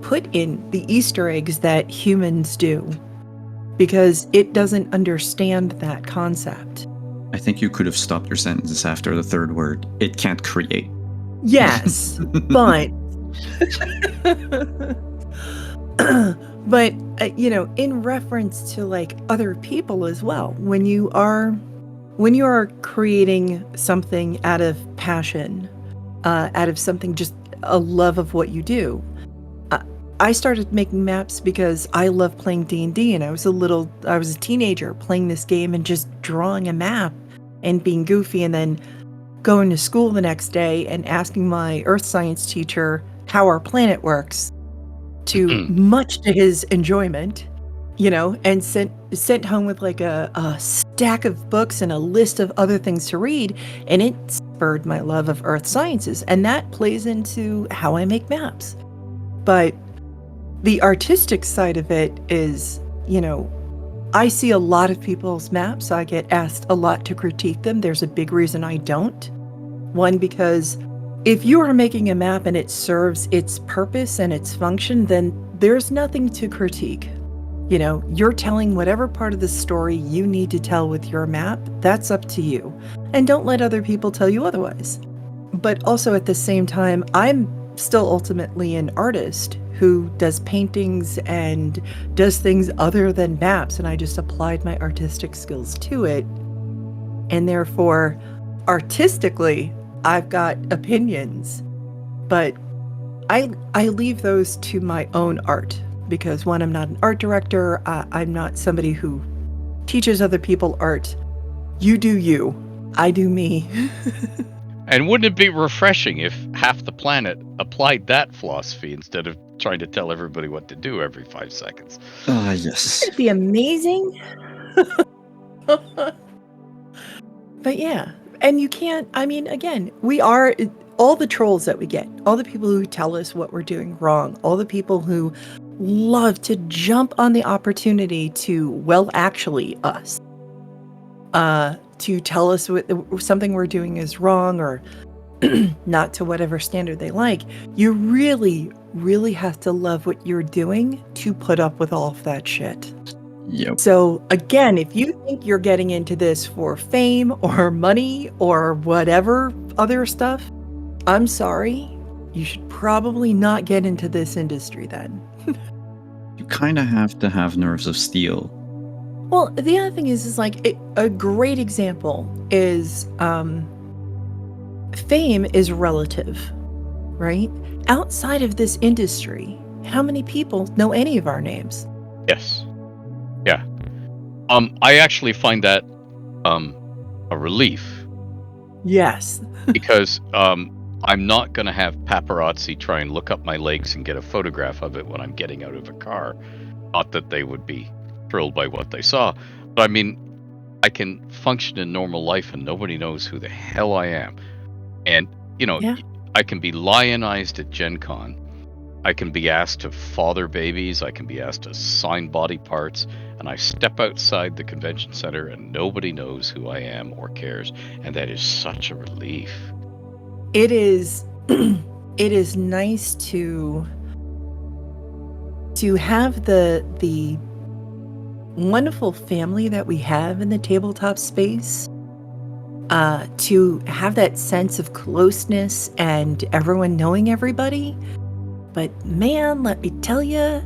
Speaker 4: put in the Easter eggs that humans do, because it doesn't understand that concept.
Speaker 2: I think you could have stopped your sentences after the third word. It can't create.
Speaker 4: Yes, but but in reference to like other people as well, when you are creating something out of passion, out of something, just a love of what you do. I started making maps because I love playing D&D, and I was a teenager playing this game and just drawing a map and being goofy, and then going to school the next day and asking my earth science teacher how our planet works, to much to his enjoyment, and sent home with like a stack of books and a list of other things to read, and it spurred my love of earth sciences, and that plays into how I make maps. But the artistic side of it is, I see a lot of people's maps. I get asked a lot to critique them. There's a big reason I don't. One, because if you are making a map and it serves its purpose and its function, then there's nothing to critique. You're telling whatever part of the story you need to tell with your map. That's up to you. And don't let other people tell you otherwise. But also at the same time, I'm still ultimately an artist who does paintings and does things other than maps, and I just applied my artistic skills to it. And therefore, artistically, I've got opinions, but I leave those to my own art, because one, I'm not an art director. I'm not somebody who teaches other people art. You do you, I do me.
Speaker 3: And wouldn't it be refreshing if half the planet applied that philosophy instead of trying to tell everybody what to do every 5 seconds?
Speaker 2: Yes.
Speaker 4: It'd be amazing. But yeah, and you can't, again, we are, all the trolls that we get, all the people who tell us what we're doing wrong, all the people who love to jump on the opportunity to, well, actually us, to tell us something we're doing is wrong, or not to whatever standard they like. You really, really have to love what you're doing to put up with all of that shit.
Speaker 2: Yep.
Speaker 4: So again, if you think you're getting into this for fame or money or whatever other stuff, I'm sorry. You should probably not get into this industry then.
Speaker 2: You kind of have to have nerves of steel.
Speaker 4: Well, the other thing is like a great example is
Speaker 1: fame is relative, right? Outside of this industry, how many people know any of our names?
Speaker 3: Yes. Yeah. I actually find that a relief
Speaker 1: Yes.
Speaker 3: because I'm not going to have paparazzi try and look up my legs and get a photograph of it when I'm getting out of a car. Not that they would be thrilled by what they saw, but I mean, I can function in normal life and nobody knows who the hell I am. And,
Speaker 1: Yeah.
Speaker 3: I can be lionized at Gen Con. I can be asked to father babies. I can be asked to sign body parts. And I step outside the convention center and nobody knows who I am or cares. And that is such a relief.
Speaker 1: It is it is nice to have the wonderful family that we have in the tabletop space, to have that sense of closeness and everyone knowing everybody. But man, let me tell you,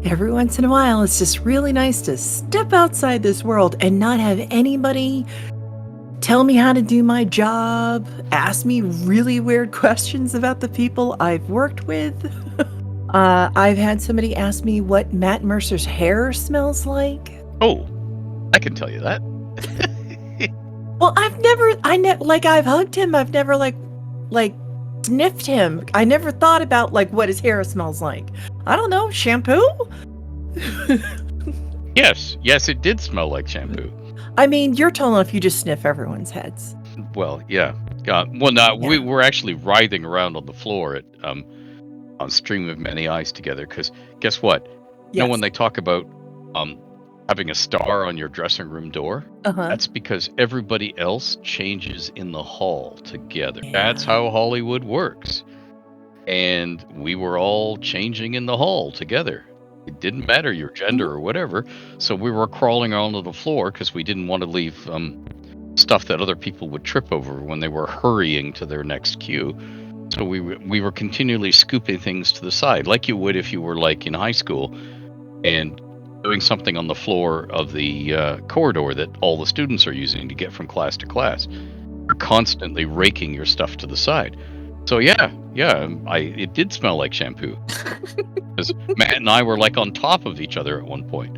Speaker 1: every once in a while, it's just really nice to step outside this world and not have anybody tell me how to do my job, ask me really weird questions about the people I've worked with. I've had somebody ask me what Matt Mercer's hair smells like.
Speaker 3: Oh, I can tell you that.
Speaker 1: Well, I've hugged him. I've never like sniffed him. I never thought about like what his hair smells like. I don't know, shampoo?
Speaker 3: Yes, it did smell like shampoo.
Speaker 1: I mean, you're tall enough you just sniff everyone's heads.
Speaker 3: Well, yeah. We were actually writhing around on the floor at on Stream of Many Eyes together because guess what?
Speaker 1: Yes.
Speaker 3: When they talk about having a star on your dressing room door, that's because everybody else changes in the hall together. Yeah. That's how Hollywood works. And we were all changing in the hall together. It didn't matter your gender or whatever. So we were crawling onto the floor because we didn't want to leave stuff that other people would trip over when they were hurrying to their next queue. So we were continually scooping things to the side, like you would if you were like in high school and doing something on the floor of the corridor that all the students are using to get from class to class. You're constantly raking your stuff to the side. So it did smell like shampoo. Because Matt and I were like on top of each other at one point.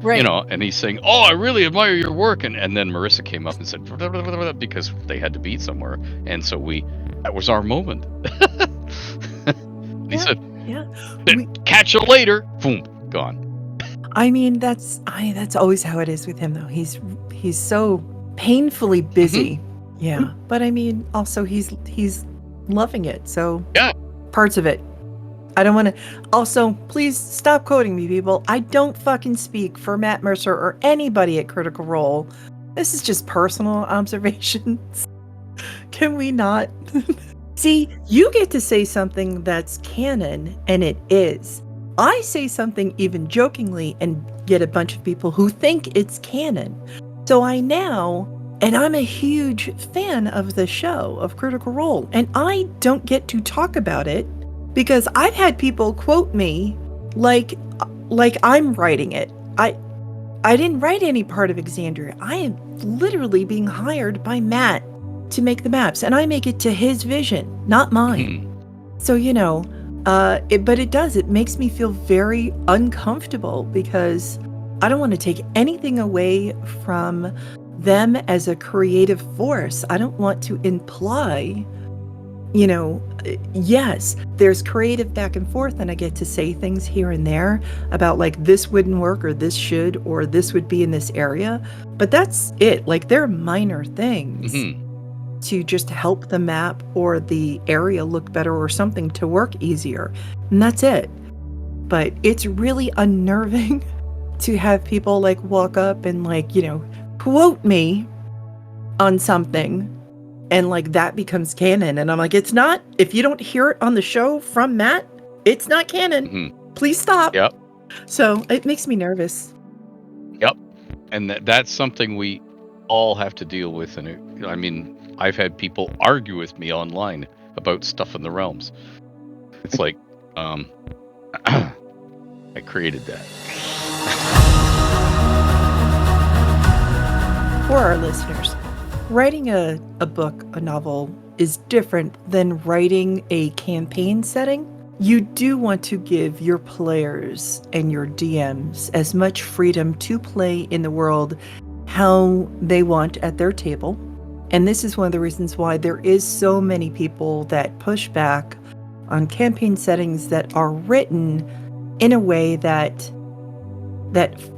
Speaker 3: Right. And he's saying, "Oh, I really admire your work." And then Marissa came up and said, blah, blah, blah, blah, because they had to be somewhere. And so that was our moment. He said, "Catch you later." Boom, gone.
Speaker 1: I mean, that's always how it is with him, though. He's so painfully busy. Yeah. But I mean, also he's loving it. So yeah, parts of it. I don't want to. Also, please stop quoting me, people. I don't fucking speak for Matt Mercer or anybody at Critical Role. This is just personal observations. Can we not? See, you get to say something that's canon, and it is. I say something even jokingly and get a bunch of people who think it's canon. So and I'm a huge fan of the show, of Critical Role, and I don't get to talk about it because I've had people quote me like I'm writing it. I didn't write any part of Exandria. I am literally being hired by Matt to make the maps, and I make it to his vision, not mine. So, it makes me feel very uncomfortable because I don't want to take anything away from them as a creative force. I don't want to imply, yes, there's creative back and forth and I get to say things here and there about like this wouldn't work or this should or this would be in this area. But that's it. Like they're minor things to just help the map or the area look better or something to work easier. And that's it. But it's really unnerving to have people like walk up and like, quote me on something and like that becomes canon. And I'm like, it's not. If you don't hear it on the show from Matt, it's not canon. Please stop.
Speaker 3: Yep.
Speaker 1: So it makes me nervous.
Speaker 3: Yep. And that's something we all have to deal with. And I mean, I've had people argue with me online about stuff in the realms. It's like, I created that.
Speaker 1: For our listeners, writing a book, a novel, is different than writing a campaign setting. You do want to give your players and your DMs as much freedom to play in the world how they want at their table. And this is one of the reasons why there is so many people that push back on campaign settings that are written in a way that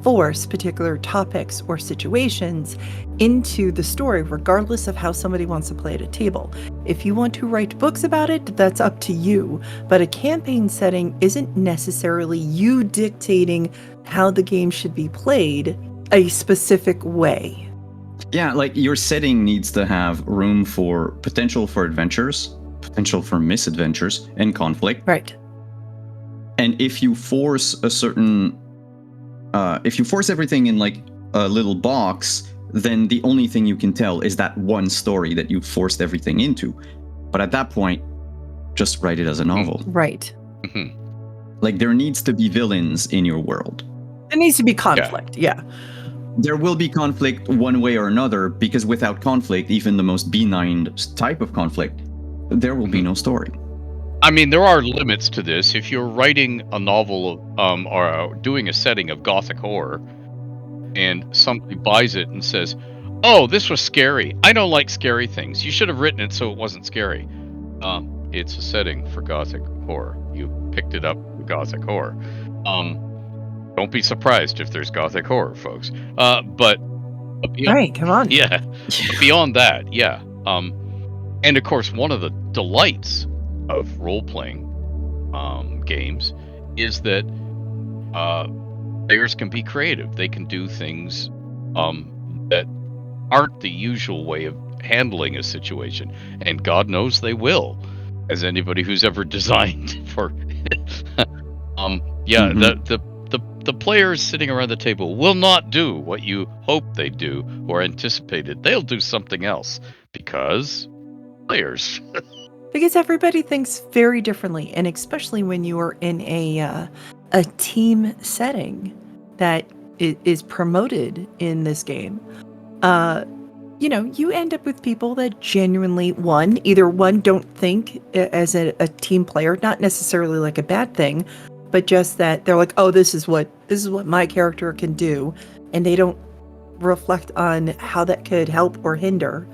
Speaker 1: force particular topics or situations into the story, regardless of how somebody wants to play at a table. If you want to write books about it, that's up to you. But a campaign setting isn't necessarily you dictating how the game should be played a specific way.
Speaker 2: Yeah, like your setting needs to have room for potential for adventures, potential for misadventures, and conflict.
Speaker 1: Right.
Speaker 2: And if you force if you force everything in like a little box, then the only thing you can tell is that one story that you forced everything into. But at that point, just write it as a novel.
Speaker 1: Right.
Speaker 3: Mhm.
Speaker 2: Like there needs to be villains in your world.
Speaker 1: There needs to be conflict. Yeah.
Speaker 2: There will be conflict one way or another, because without conflict, even the most benign type of conflict, there will be no story.
Speaker 3: I mean, there are limits to this. If you're writing a novel or doing a setting of gothic horror, and somebody buys it and says, "Oh, this was scary. I don't like scary things. You should have written it so it wasn't scary." It's a setting for gothic horror. You picked it up for gothic horror. Don't be surprised if there's gothic horror, folks. But beyond,
Speaker 1: Right. Come on.
Speaker 3: yeah. But beyond that, yeah. And of course, one of the delights of role-playing games is that players can be creative. They can do things that aren't the usual way of handling a situation, and God knows they will, as anybody who's ever designed for. The players sitting around the table will not do what you hope they do or anticipated. They'll do something else because players.
Speaker 1: Because everybody thinks very differently, and especially when you are in a team setting that is promoted in this game, you end up with people that genuinely either don't think as a team player, not necessarily like a bad thing, but just that they're like, oh, this is what my character can do, and they don't reflect on how that could help or hinder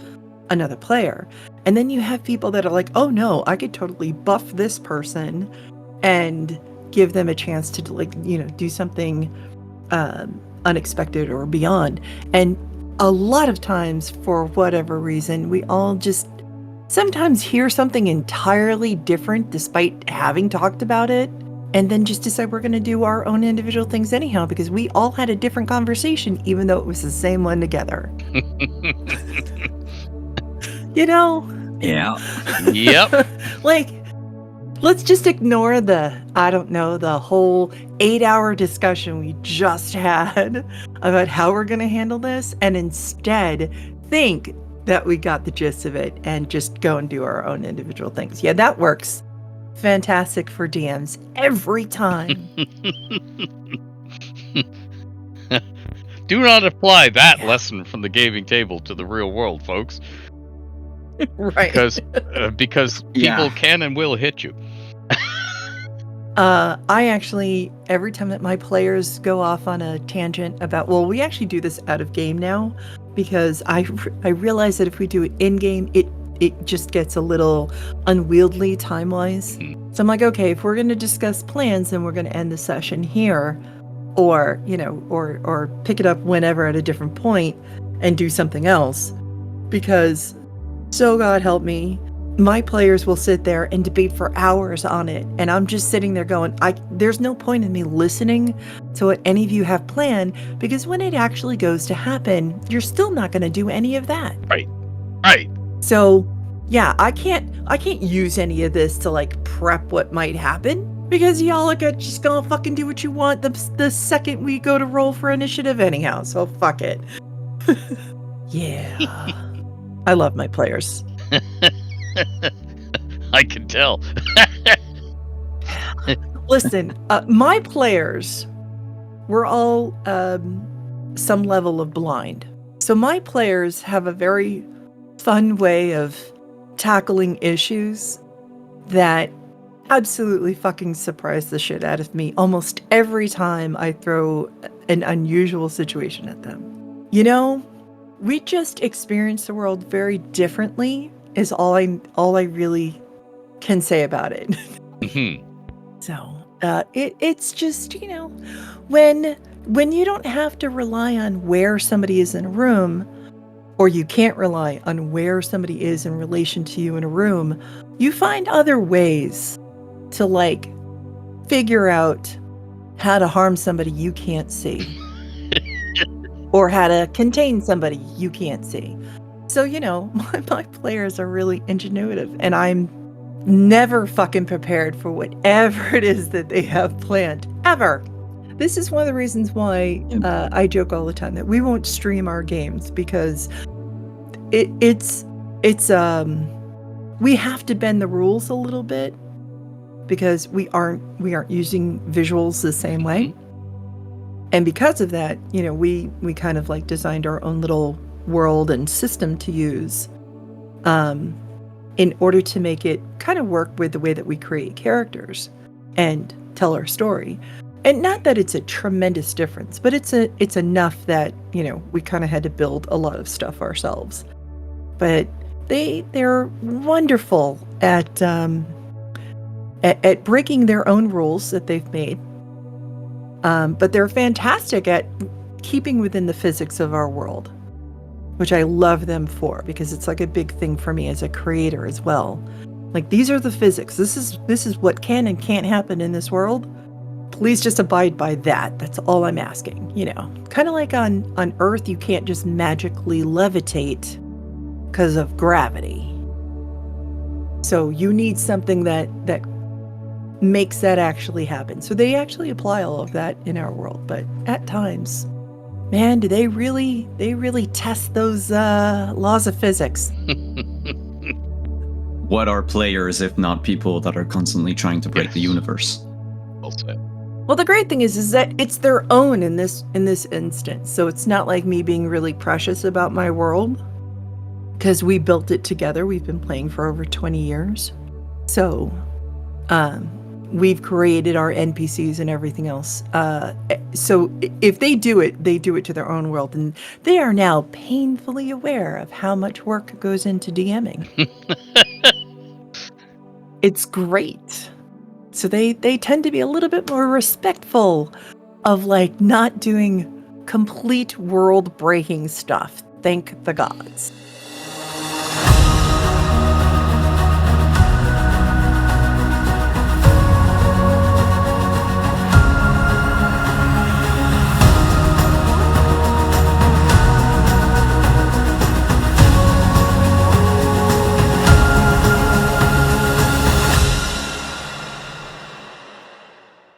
Speaker 1: another player. And then you have people that are like, oh no, I could totally buff this person and give them a chance to do something unexpected or beyond. And a lot of times, for whatever reason, we all just sometimes hear something entirely different despite having talked about it, and then just decide we're going to do our own individual things anyhow because we all had a different conversation, even though it was the same one together.
Speaker 2: Yeah.
Speaker 3: Yep.
Speaker 1: Like, let's just ignore the whole 8-hour discussion we just had about how we're going to handle this, and instead think that we got the gist of it and just go and do our own individual things. Yeah, that works fantastic for DMs every time.
Speaker 3: Do not apply that lesson from the gaming table to the real world, folks.
Speaker 1: Right.
Speaker 3: Because people can and will hit you.
Speaker 1: I actually, every time that my players go off on a tangent about, we actually do this out of game now, because I realize that if we do it in game, it just gets a little unwieldy time-wise. So I'm like, okay, if we're going to discuss plans, then we're going to end the session here, or pick it up whenever at a different point and do something else. Because, so God help me, my players will sit there and debate for hours on it, and I'm just sitting there going, there's no point in me listening to what any of you have planned, because when it actually goes to happen, you're still not going to do any of that.
Speaker 3: Right.
Speaker 1: So, yeah, I can't use any of this to like prep what might happen, because y'all are just gonna fucking do what you want the second we go to roll for initiative anyhow. So fuck it. Yeah, I love my players.
Speaker 3: I can tell.
Speaker 1: Listen, my players were all some level of blind, so my players have a very fun way of tackling issues that absolutely fucking surprise the shit out of me almost every time I throw an unusual situation at them. You know, we just experience the world very differently is all I really can say about it.
Speaker 3: Mm-hmm.
Speaker 1: So it's just, you know, when you don't have to rely on where somebody is in a room, or you can't rely on where somebody is in relation to you in a room, you find other ways to like figure out how to harm somebody you can't see or how to contain somebody you can't see. So, you know, my players are really ingenuitive, and I'm never fucking prepared for whatever it is that they have planned, ever. This is one of the reasons why I joke all the time that we won't stream our games, because it's we have to bend the rules a little bit because we aren't using visuals the same way. And because of that, you know, we kind of like designed our own little world and system to use in order to make it kind of work with the way that we create characters and tell our story. And not that it's a tremendous difference, but it's enough that, you know, we kind of had to build a lot of stuff ourselves. But they're wonderful at breaking their own rules that they've made. But they're fantastic at keeping within the physics of our world, which I love them for, because it's like a big thing for me as a creator as well. Like, these are the physics. This is what can and can't happen in this world. Please just abide by that. That's all I'm asking. You know, kind of like on Earth, you can't just magically levitate because of gravity. So you need something that makes that actually happen. So they actually apply all of that in our world. But at times, man, do they really test those laws of physics?
Speaker 2: What are players if not people that are constantly trying to break the universe?
Speaker 3: Well said.
Speaker 1: Well, the great thing is that it's their own in this instance. So it's not like me being really precious about my world, because we built it together. We've been playing for over 20 years. So we've created our NPCs and everything else. So if they do it to their own world, and they are now painfully aware of how much work goes into DMing. It's great. So they tend to be a little bit more respectful of not doing complete world breaking stuff. Thank the gods.